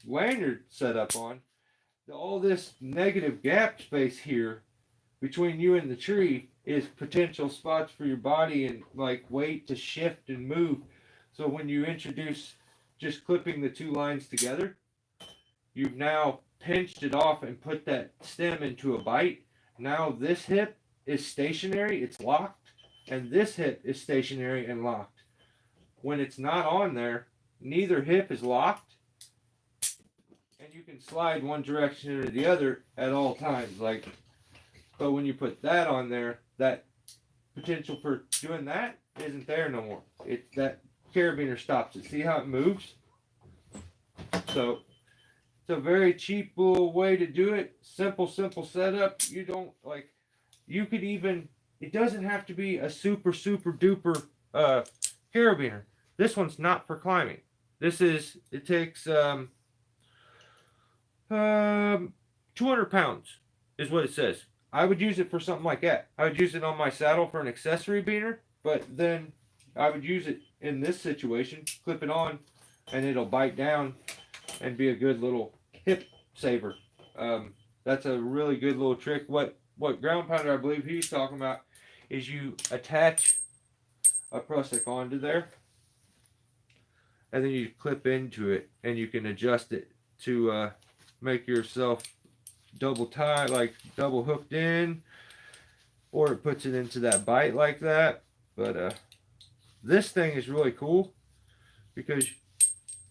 lanyard set up on, all this negative gap space here between you and the tree is potential spots for your body and like weight to shift and move. So when you introduce just clipping the two lines together, you've now pinched it off and put that stem into a bite. Now this hip is stationary, it's locked, and this hip is stationary and locked. When it's not on there, neither hip is locked, and you can slide one direction or the other at all times. But when you put that on there, that potential for doing that isn't there no more. That carabiner stops it. See how it moves? So it's a very cheap little way to do it. Simple setup. You could even, it doesn't have to be a super duper carabiner. This one's not for climbing. It takes 200 pounds is what it says. I would use it for something like that. I would use it on my saddle for an accessory beaner, but then I would use it in this situation, clip it on, and it'll bite down and be a good little hip saver. That's a really good little trick. What ground pounder I believe he's talking about is you attach a prusik onto there, and then you clip into it, and you can adjust it to make yourself double tie, like double hooked in, or it puts it into that bite like that. But this thing is really cool because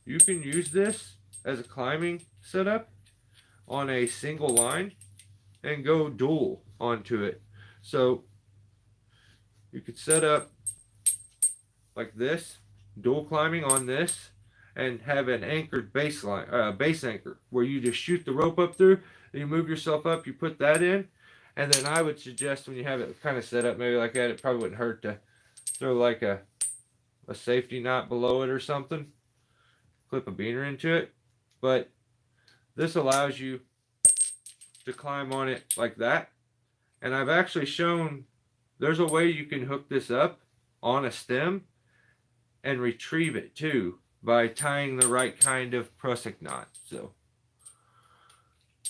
you can use this as a climbing setup on a single line and go dual onto it. So you could set up like this, dual climbing on this, and have an anchored base anchor where you just shoot the rope up through, then you move yourself up, you put that in, and then I would suggest when you have it kind of set up maybe like that, it probably wouldn't hurt to throw like a safety knot below it or something, clip a beaner into it. But this allows you to climb on it like that, and I've actually shown there's a way you can hook this up on a stem and retrieve it too by tying the right kind of prusik knot. So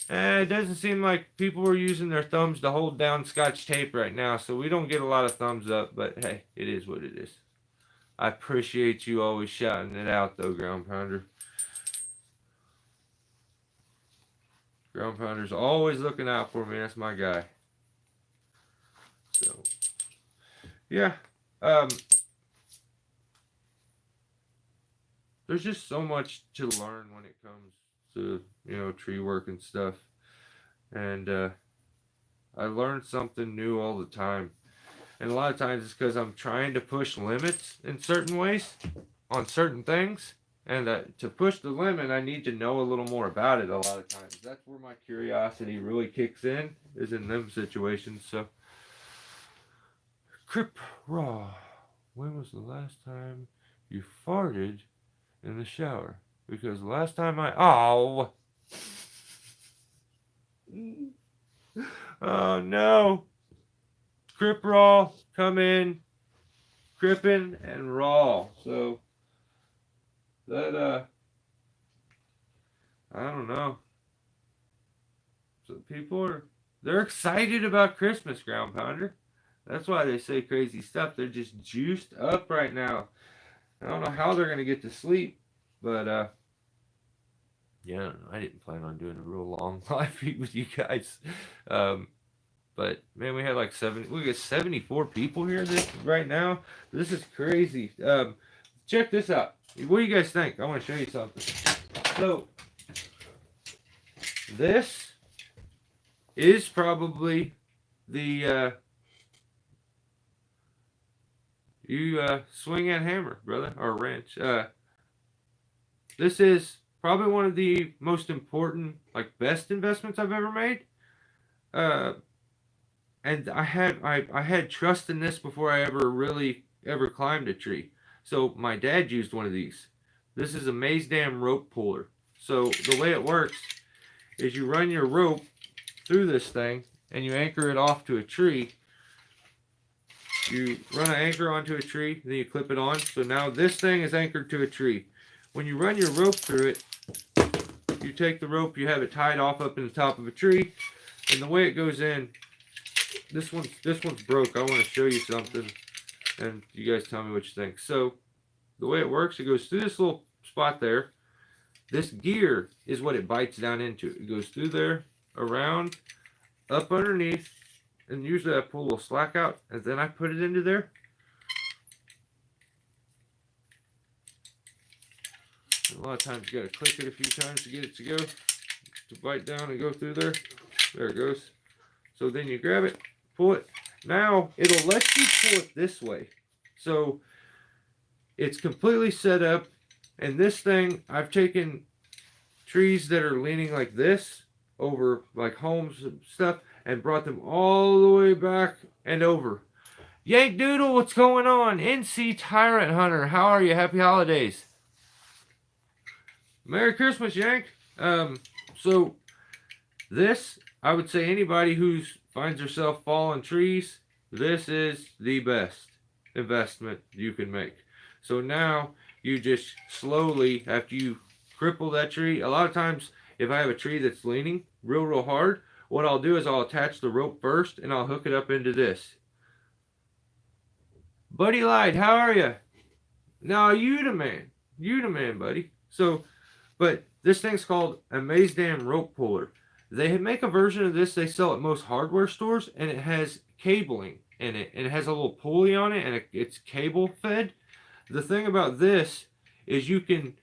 it doesn't seem like people are using their thumbs to hold down Scotch tape right now, so we don't get a lot of thumbs up, but hey, it is what it is. I appreciate you always shouting it out though, Ground Pounder. Ground Pounder's always looking out for me. That's my guy. So yeah, there's just so much to learn when it comes to tree work and stuff, and I learn something new all the time. And a lot of times it's because I'm trying to push limits in certain ways on certain things. And to push the limit, I need to know a little more about it a lot of times. That's where my curiosity really kicks in, is in them situations. So, Crip Raw, when was the last time you farted in the shower? Because the last time oh. Oh no. Crip Raw, come in. Crippin' and Raw. So, that, I don't know. So they're excited about Christmas, Ground Pounder. That's why they say crazy stuff. They're just juiced up right now. I don't know how they're going to get to sleep, but, yeah, I didn't plan on doing a real long live feed with you guys. But man, we had like we got 74 people here right now. This is crazy. Check this out. What do you guys think? I want to show you something. So this is probably the swing and hammer, brother, or wrench. This is probably one of the most important, like, best investments I've ever made. And I had trust in this before I ever climbed a tree. So my dad used one of these. This is a maze dam rope puller. So the way it works is you run your rope through this thing and you anchor it off to a tree. You run an anchor onto a tree, then you clip it on. So now this thing is anchored to a tree. When you run your rope through it, you take the rope, you have it tied off up in the top of a tree, and the way it goes in, this one's broke. I want to show you something, and you guys tell me what you think. So the way it works, it goes through this little spot there. This gear is what it bites down into. It goes through there, around, up underneath, and usually I pull a little slack out, and then I put it into there. A lot of times you got to click it a few times to get it to go, to bite down and go through there. There it goes. So then you grab it, pull it. Now it'll let you pull it this way. So it's completely set up. And this thing, I've taken trees that are leaning like this over like homes and stuff and brought them all the way back and over. Yank Doodle, what's going on? NC Tyrant Hunter, how are you? Happy holidays. Merry Christmas, Yank. So this, I would say anybody who finds herself falling trees, this is the best investment you can make. So now you just slowly, after you cripple that tree, a lot of times if I have a tree that's leaning real hard, what I'll do is I'll attach the rope first and I'll hook it up into this. Buddy Light, how are you? Now you the man, buddy. So, but this thing's called a maze dam rope puller. They make a version of this they sell at most hardware stores, and it has cabling in it, and it has a little pulley on it, and it's cable fed. The thing about this is you can,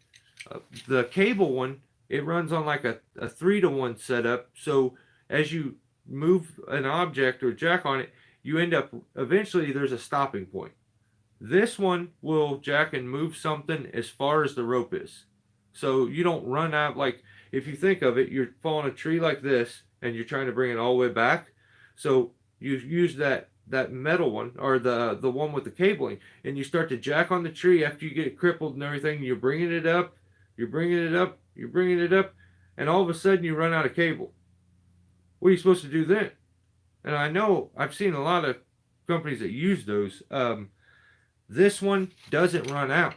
the cable one, it runs on like a 3-to-1 setup. So as you move an object or jack on it, you end up, eventually there's a stopping point. This one will jack and move something as far as the rope is. So you don't run out, like if you think of it, you're falling a tree like this and you're trying to bring it all the way back. So you use that metal one or the one with the cabling, and you start to jack on the tree after you get it crippled and everything. You're bringing it up, and all of a sudden you run out of cable. What are you supposed to do then? And I know I've seen a lot of companies that use those. This one doesn't run out.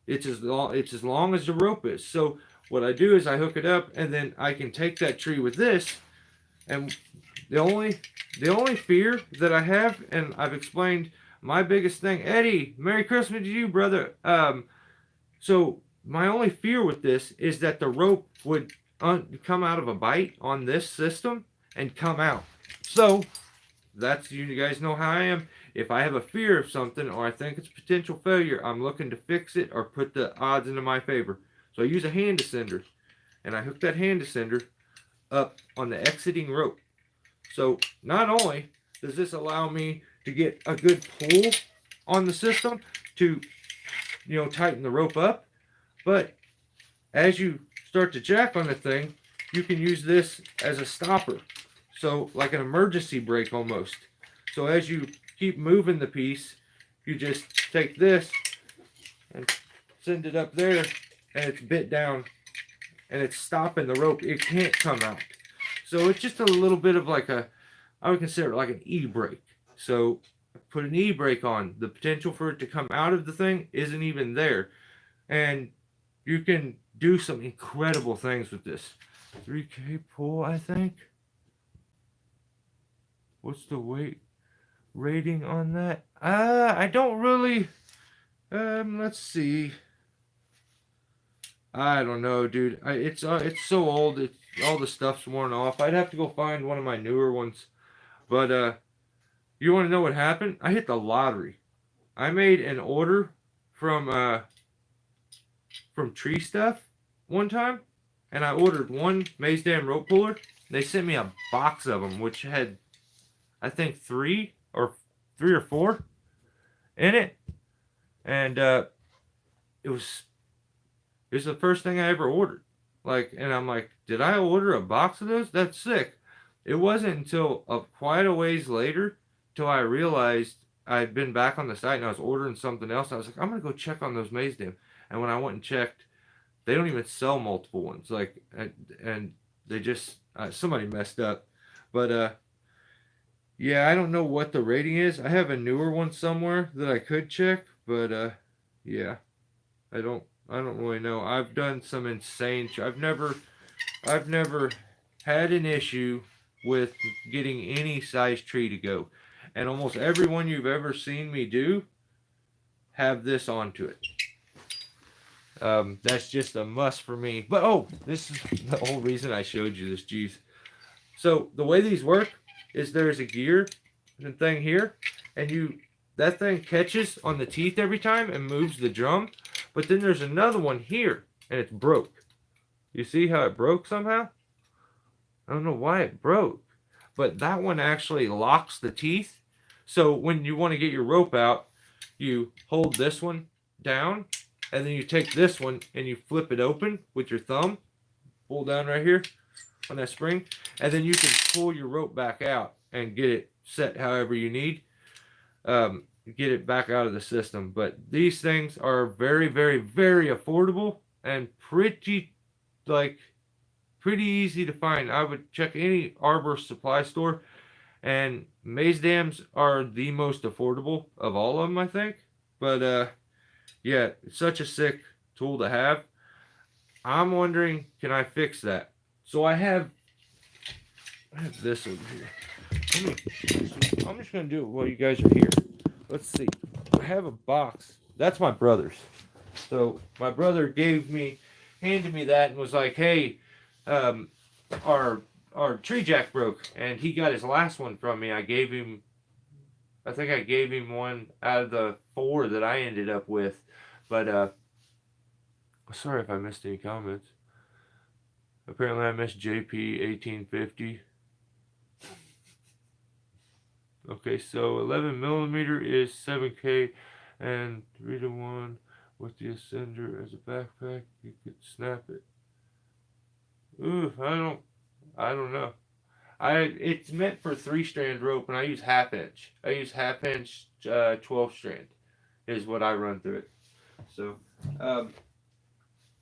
It's as long as the rope is. So what I do is I hook it up, and then I can take that tree with this. And the only fear that I have, and I've explained my biggest thing, Eddie, Merry Christmas to you, brother. So my only fear with this is that the rope would come out of a bite on this system and come out. So that's, you guys know how I am. If I have a fear of something or I think it's potential failure, I'm looking to fix it or put the odds into my favor. So I use a hand descender, and I hook that hand descender up on the exiting rope. So not only does this allow me to get a good pull on the system to, tighten the rope up, but as you start to jack on the thing, you can use this as a stopper. So like an emergency brake almost. So as you keep moving the piece, you just take this and send it up there, and it's bit down, and it's stopping the rope. It can't come out. So it's just a little bit of like I would consider it like an e-brake. So put an e-brake on. The potential for it to come out of the thing isn't even there. And you can do some incredible things with this. 3K pull, I think. What's the weight rating on that? I don't really. Let's see. I don't know, dude. It's so old. All the stuff's worn off. I'd have to go find one of my newer ones. But you want to know what happened? I hit the lottery. I made an order from Tree Stuff one time, and I ordered one Maze Dam rope puller. They sent me a box of them, which had, I think, three or four in it, and it was the first thing I ever ordered. Like, and I'm like, did I order a box of those? That's sick. It wasn't until quite a ways later till I realized I'd been back on the site and I was ordering something else. I was like, I'm gonna go check on those Maze Dam. And when I went and checked, they don't even sell multiple ones. Like, and they just somebody messed up. But yeah, I don't know what the rating is. I have a newer one somewhere that I could check, but yeah, I don't really know. I've done some insane. I've never had an issue with getting any size tree to go, and almost everyone you've ever seen me do have this onto it. That's just a must for me. But this is the whole reason I showed you this. Geez. So the way these work is there's a gear and thing here, and that thing catches on the teeth every time and moves the drum. But then there's another one here, and it's broke. You see how it broke somehow? I don't know why it broke, but that one actually locks the teeth. So when you want to get your rope out, you hold this one down, and then you take this one and you flip it open with your thumb, pull down right here on that spring, and then you can pull your rope back out and get it set however you need. Get it back out of the system. But these things are very, very, very affordable and pretty easy to find. I would check any arbor supply store, and Maze Dams are the most affordable of all of them, I think. But yeah, it's such a sick tool to have. I'm wondering, can I fix that? So I have this over here. I'm just gonna do it while you guys are here. Let's see. I have a box. That's my brother's. So my brother handed me that and was like, "Hey, our tree jack broke," and he got his last one from me. I think I gave him one out of the 4 that I ended up with. But sorry if I missed any comments. Apparently I missed JP 1850. Okay, so 11 millimeter is 7K, and 3-to-1 with the ascender as a backpack. You could snap it. Ooh, I don't know. It's meant for 3-strand rope, and I use half inch. I use half inch 12 strand is what I run through it. So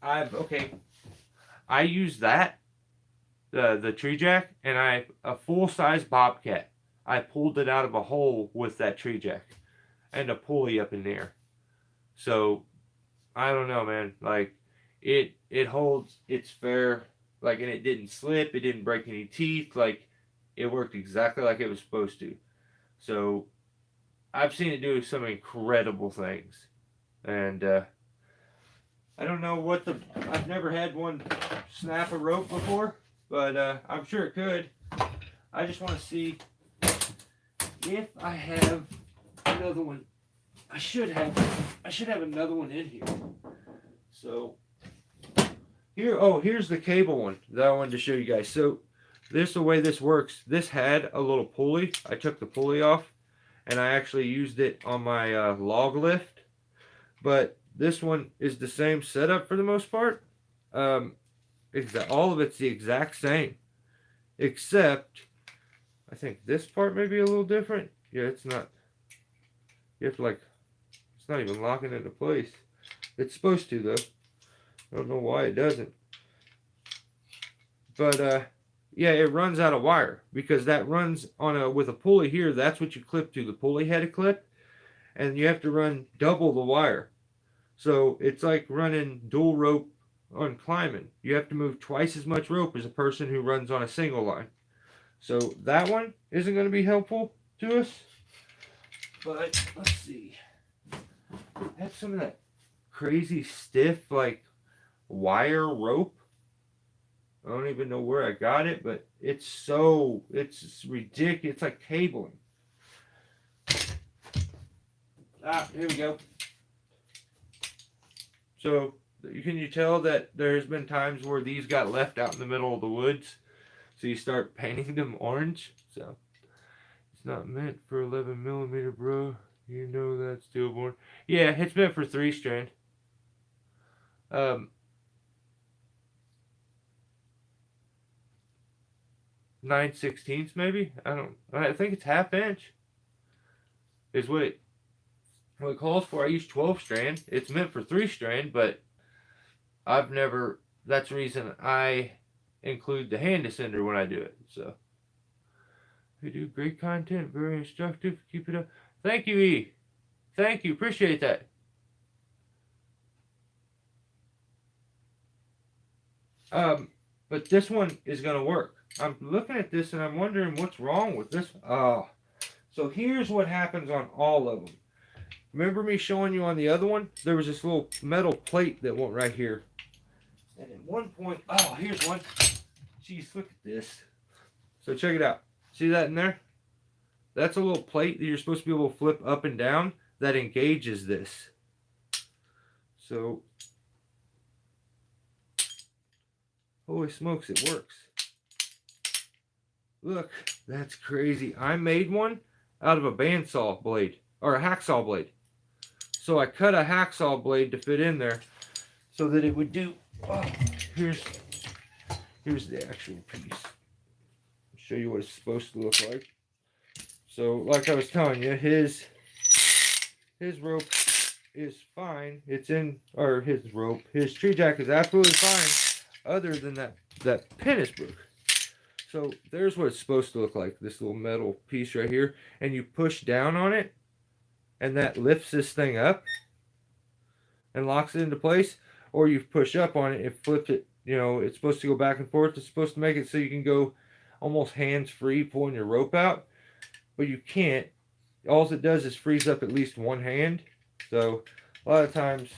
I use that the tree jack, and a full size bobcat. I pulled it out of a hole with that tree jack and a pulley up in there. So I don't know, man. Like it holds. It's fair. Like, and it didn't slip. It didn't break any teeth. Like, it worked exactly like it was supposed to. So I've seen it do some incredible things, and I don't know I've never had one snap a rope before, but I'm sure it could. I just want to see if I have another one. I should have another one in here. So here's the cable one that I wanted to show you guys. So the way this works, this had a little pulley. I took the pulley off and I actually used it on my log lift. But this one is the same setup for the most part. All of it's the exact same, except I think this part may be a little different. Yeah, it's not. You have to it's not even locking into place. It's supposed to though. I don't know why it doesn't. But yeah, it runs out of wire because that runs on with a pulley here. That's what you clip to, the pulley head clip, and you have to run double the wire. So it's like running dual rope on climbing. You have to move twice as much rope as a person who runs on a single line. So that one isn't going to be helpful to us. But let's see. I have some of that crazy stiff wire rope. I don't even know where I got it, but it's ridiculous. It's like cabling. Here we go. So can you tell that there's been times where these got left out in the middle of the woods? So you start painting them orange. So it's not meant for 11 millimeter, bro. You know that, StihlBorn. Yeah, it's meant for 3-strand. 9/16 maybe. I think it's 1/2 inch. Is what it calls for. I use 12-strand. It's meant for 3-strand, but I've never. That's the reason I include the hand descender when I do it. So we do great content, very instructive. Keep it up. Thank you, E. Thank you. Appreciate that. But this one is gonna work. I'm looking at this and I'm wondering what's wrong with this. Oh, so here's what happens on all of them. Remember me showing you on the other one? There was this little metal plate that went right here. And at one point, oh, here's one. Jeez, look at this. So check it out. See that in there? That's a little plate that you're supposed to be able to flip up and down that engages this. So, holy smokes, it works. Look, that's crazy. I made one out of a bandsaw blade, or a hacksaw blade. So I cut a hacksaw blade to fit in there so that it would do, oh, here's the actual piece. I'll show you what it's supposed to look like. So like I was telling you, his rope is fine. It's in, or his tree jack is absolutely fine, other than that pin is broke. So there's what it's supposed to look like, this little metal piece right here. And you push down on it, and that lifts this thing up and locks it into place. Or you push up on it and flip it. You know, it's supposed to go back and forth. It's supposed to make it so you can go almost hands-free pulling your rope out. But you can't. All it does is frees up at least one hand. So a lot of times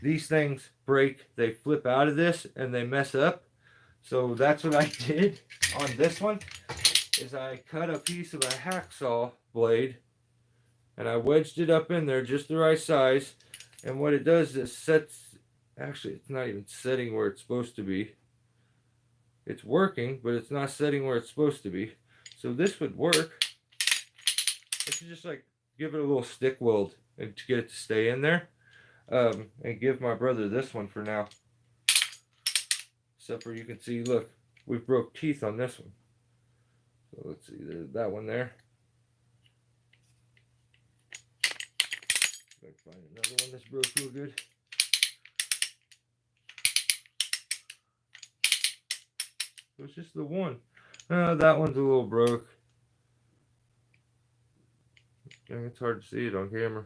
these things break. They flip out of this and they mess up. So that's what I did on this one, is I cut a piece of a hacksaw blade and I wedged it up in there just the right size. And what it does is sets, actually it's not even setting where it's supposed to be. It's working, but it's not setting where it's supposed to be. So this would work. I should just give it a little stick weld and to get it to stay in there. And give my brother this one for now. Except for you can see, look, we broke teeth on this one. So let's see, there's that one there. I can find another one that's broke real good. So it's just the one. That one's a little broke. Dang, it's hard to see it on camera.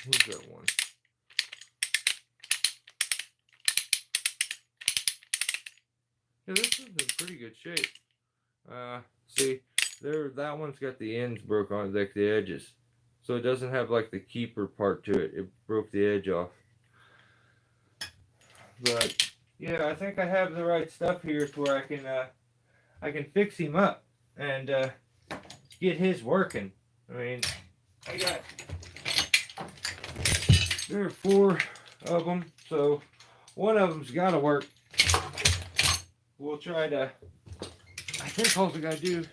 Where's that one? Yeah, this one's in pretty good shape. See, that one's got the ends broke on, like the edges. So it doesn't have the keeper part to it. It broke the edge off. But yeah, I think I have the right stuff here to where I can fix him up and get his working. I mean, there are 4 of them, so one of them's got to work. we'll try to, I think all we gotta do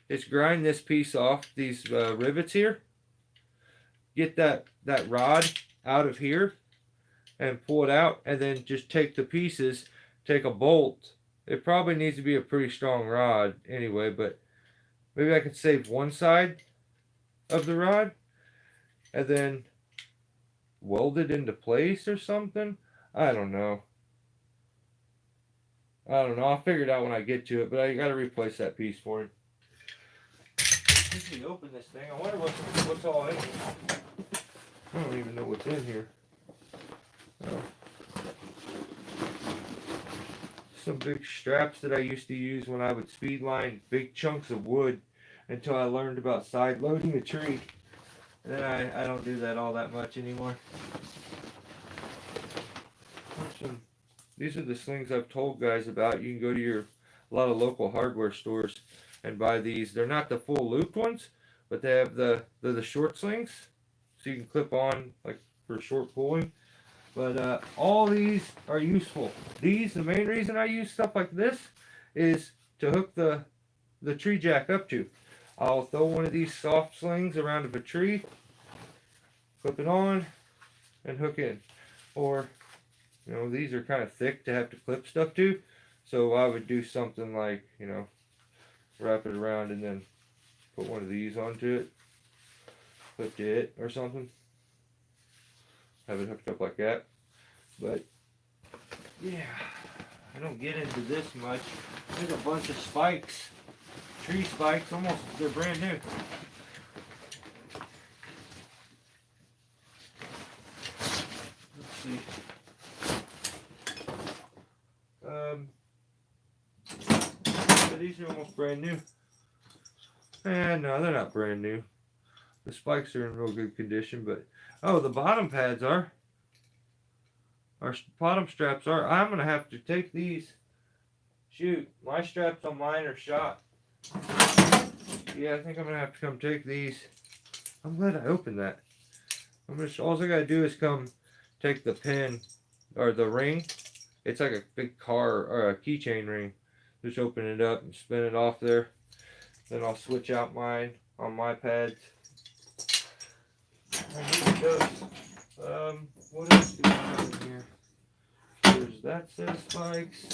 is grind this piece off, these rivets here, get that rod out of here and pull it out, and then just take the pieces, take a bolt. It probably needs to be a pretty strong rod anyway, but maybe I could save one side of the rod and then weld it into place or something. I don't know. I'll figure it out when I get to it, but I gotta replace that piece for him. Let me open this thing. I wonder what's all in here. I don't even know what's in here. Oh. Some big straps that I used to use when I would speed line big chunks of wood until I learned about side loading a tree. And then I don't do that all that much anymore. These are the slings I've told guys about. You can go to a lot of local hardware stores and buy these. They're not the full looped ones, but they have the short slings, so you can clip on like for short pulling. But all these are useful. The main reason I use stuff like this is to hook the tree jack up to. I'll throw one of these soft slings around a tree, clip it on, and hook in. Or, you know, these are kind of thick to have to clip stuff to, so I would do something like, you know, wrap it around and then put one of these onto it, clip to it or something. Have it hooked up like that. But yeah, I don't get into this much. There's a bunch of spikes, tree spikes, almost, they're brand new. Let's see. These are almost brand new. And no, they're not brand new. The spikes are in real good condition, but oh, the bottom pads are. Our bottom straps are. I'm gonna have to take these. Shoot, my straps on mine are shot. Yeah, I think I'm gonna have to come take these. I'm glad I opened that. All I gotta do is come take the pin or the ring. It's like a big car or a keychain ring. Just open it up and spin it off there. Then I'll switch out mine on my pads. What else do we have in here? There's that set of spikes.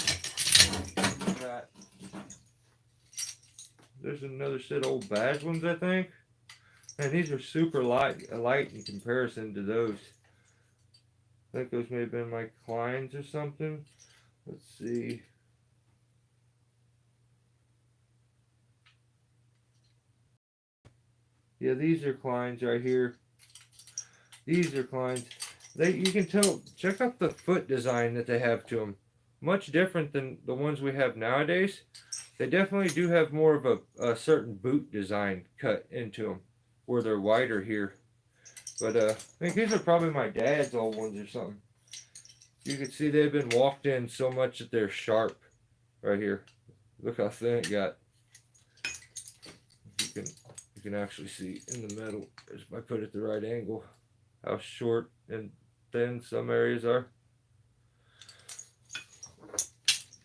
There's another set of old badge ones, I think. And these are super light in comparison to those. I think those may have been like Kleins or something. Let's see. Yeah, these are Kleins right here. These are Kleins. You can tell, check out the foot design that they have to them. Much different than the ones we have nowadays. They definitely do have more of a certain boot design cut into them, where they're wider here. But I think these are probably my dad's old ones or something. You can see they've been walked in so much that they're sharp right here. Look how thin it got. You can actually see in the metal, if I put it at the right angle, how short and thin some areas are.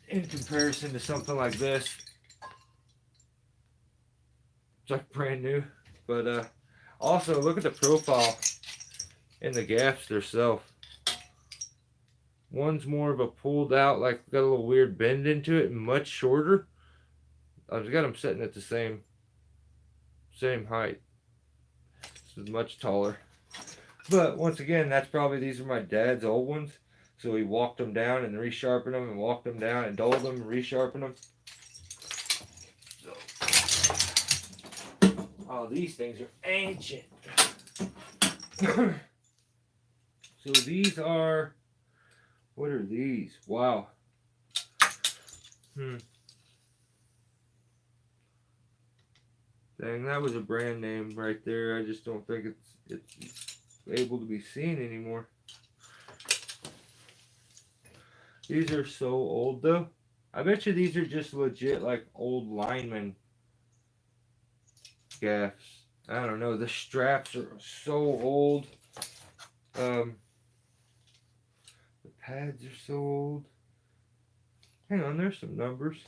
In comparison to something like this, it's like brand new. But also look at the profile in the gaffs themselves. One's more of a pulled out, like got a little weird bend into it, and much shorter. I've got them sitting at the same height. This is much taller. But once again, these are my dad's old ones. So he walked them down and resharpened them, and walked them down and dulled them and resharpened them. So, oh, these things are ancient. So these are, what are these? Wow. Dang, that was a brand name right there. I just don't think it's able to be seen anymore. These are so old though. I bet you these are just legit like old lineman gaffs. I don't know. The straps are so old. The pads are so old. Hang on, there's some numbers.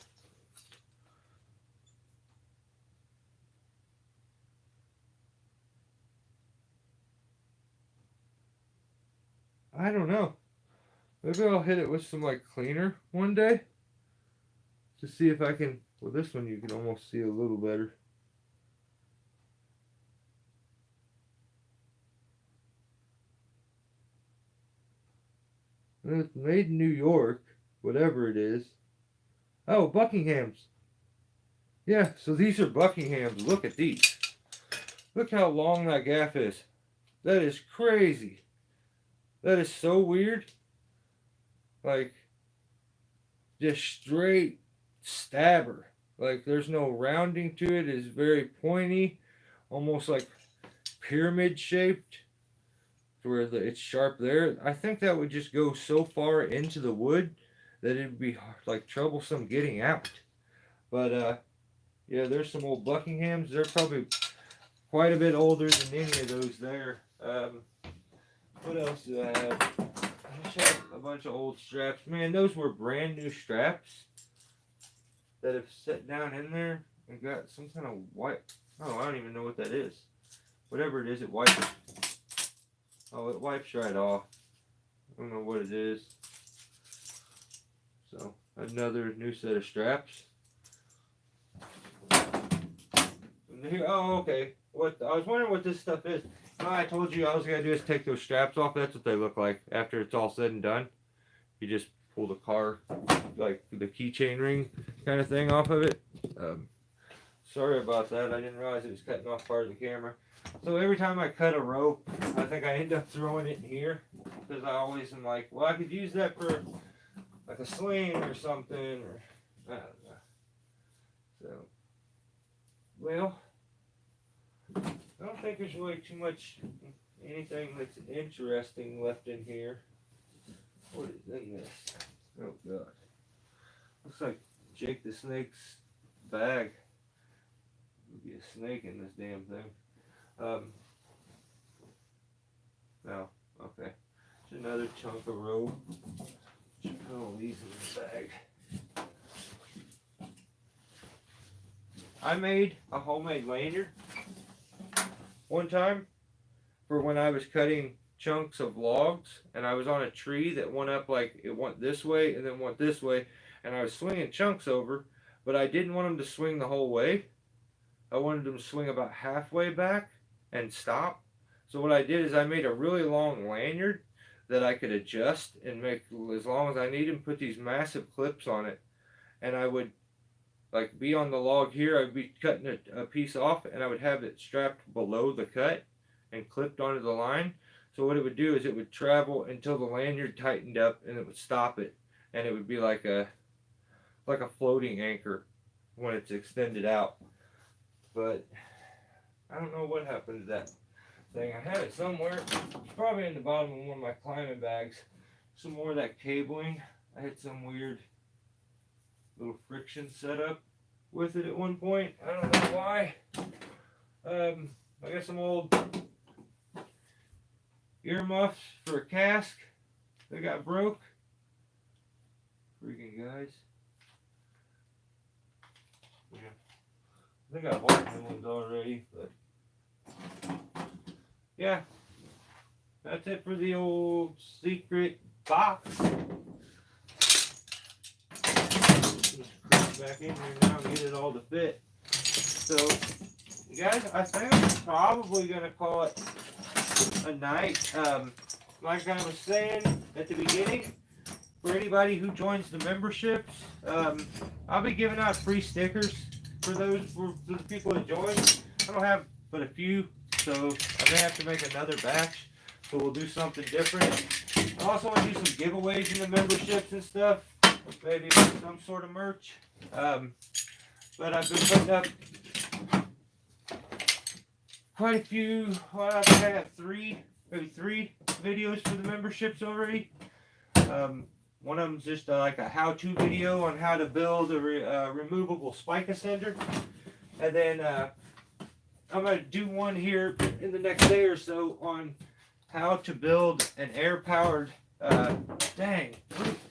I don't know. Maybe I'll hit it with some like cleaner one day to see if I can. Well, this one you can almost see a little better. And it's made in New York, whatever it is. Oh, Buckingham's. Yeah, so these are Buckingham's. Look at these. Look how long that gaff is. That is crazy. That is so weird. Like, just straight stabber. Like, there's no rounding to it. It's very pointy, almost like pyramid shaped, where it's sharp there. I think that would just go so far into the wood that it'd be like troublesome getting out. But yeah, there's some old Buckinghams. They're probably quite a bit older than any of those there. What else do I have? I just have a bunch of old straps. Man, those were brand new straps that have set down in there and got some kind of white. Oh, I don't even know what that is. Whatever it is, it wipes. Oh, it wipes right off. I don't know what it is. So, another new set of straps. And here, oh, okay. What I was wondering what this stuff is. I told you all I was gonna do is take those straps off. That's what they look like after it's all said and done. You just pull the car, like the keychain ring kind of thing off of it. Sorry about that. I didn't realize it was cutting off part of the camera. So every time I cut a rope, I think I end up throwing it in here because I always am like, well, I could use that for like a sling or something, or I don't know. So, well, I don't think there's really too much anything that's interesting left in here. What is in this? Oh God, looks like Jake the Snake's bag. There'll be a snake in this damn thing. No, okay. It's another chunk of rope. Just put all these in the bag. I made a homemade lanyard one time for when I was cutting chunks of logs and I was on a tree that went up like it went this way and then went this way, and I was swinging chunks over, but I didn't want them to swing the whole way. I wanted them to swing about halfway back and stop. So what I did is I made a really long lanyard that I could adjust and make as long as I need and put these massive clips on it. And I would like be on the log here, I'd be cutting a piece off and I would have it strapped below the cut and clipped onto the line. So what it would do is it would travel until the lanyard tightened up and it would stop it. And it would be like a floating anchor when it's extended out. But I don't know what happened to that thing. I had it somewhere. It's probably in the bottom of one of my climbing bags. Some more of that cabling. I had some weird little friction set up with it at one point. I don't know why. I got some old earmuffs for a cask that got broke. Freaking guys. Yeah. I think I bought new ones already, but yeah. That's it for the old secret box. Just back in here now and get it all to fit. So, guys, I think I'm probably going to call it a night. Like I was saying at the beginning, for anybody who joins the memberships, I'll be giving out free stickers for the people that join. I don't have but a few, so I may have to make another batch. So we'll do something different. I also want to do some giveaways in the memberships and stuff. Maybe some sort of merch. But I've been putting up quite a few. Well, I think I got maybe three videos for the memberships already. One of them's just like a how-to video on how to build a removable spike ascender. And then I'm going to do one here in the next day or so on how to build an air-powered, dang,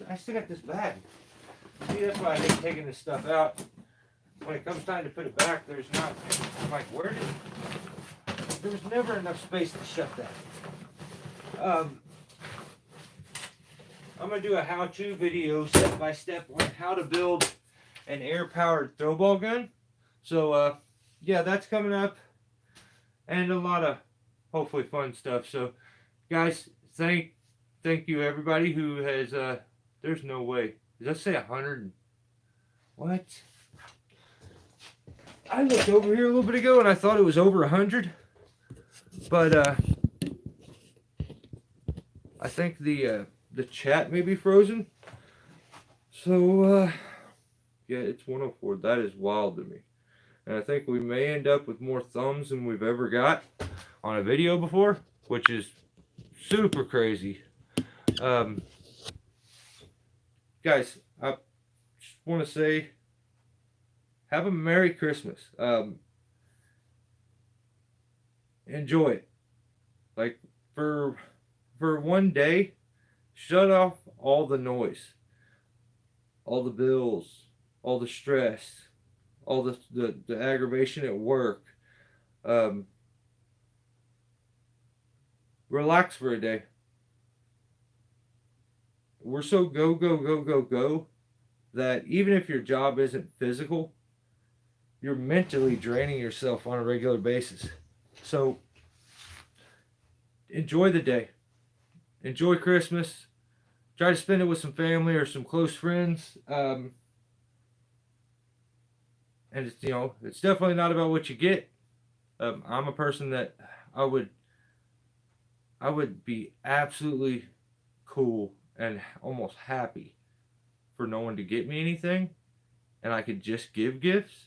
I still got this bag. See, that's why I hate taking this stuff out. When it comes time to put it back, there's not, I'm like, where did, there was never enough space to shut that. I'm going to do a how-to video step-by-step on how to build an air-powered throwball gun. So, yeah, that's coming up. And a lot of, hopefully, fun stuff. So, guys, thank you, everybody who has, there's no way. Does that say 100? What? I looked over here a little bit ago and I thought it was over 100. But, I think the chat may be frozen. So, yeah, it's 104. That is wild to me. And I think we may end up with more thumbs than we've ever got on a video before, which is super crazy. Guys, I just want to say, have a Merry Christmas. Enjoy it. Like, for one day, shut off all the noise, all the bills, all the stress, all the aggravation at work. Relax for a day. We're so go that even if your job isn't physical, you're mentally draining yourself on a regular basis. So enjoy the day. Enjoy Christmas. Try to spend it with some family or some close friends. And it's, you know, it's definitely not about what you get. I'm a person that I would be absolutely cool and almost happy for no one to get me anything, and I could just give gifts,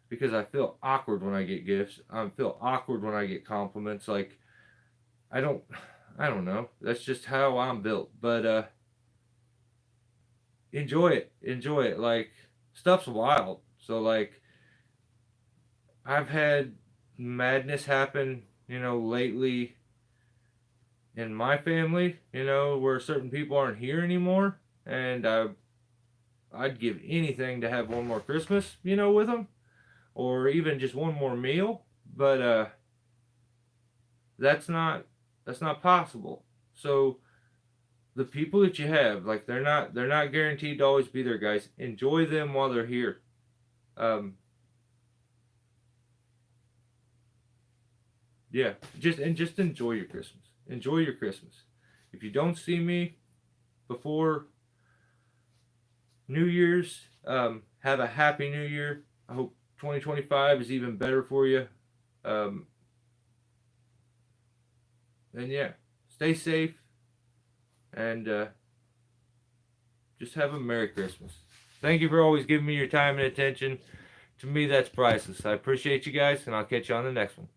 because I feel awkward when I get gifts. I feel awkward when I get compliments. Like, I don't know. That's just how I'm built. But enjoy it. Like, stuff's wild. So, like, I've had madness happen, you know, lately in my family, you know, where certain people aren't here anymore, and I'd give anything to have one more Christmas, you know, with them, or even just one more meal. But that's not possible. So the people that you have, like, they're not guaranteed to always be there, guys. Enjoy them while they're here. Yeah, just enjoy your Christmas. Enjoy your Christmas. If you don't see me before New Year's, have a happy New Year. I hope 2025 is even better for you. And yeah, stay safe, and just have a Merry Christmas. Thank you for always giving me your time and attention. To me, that's priceless. I appreciate you guys, and I'll catch you on the next one.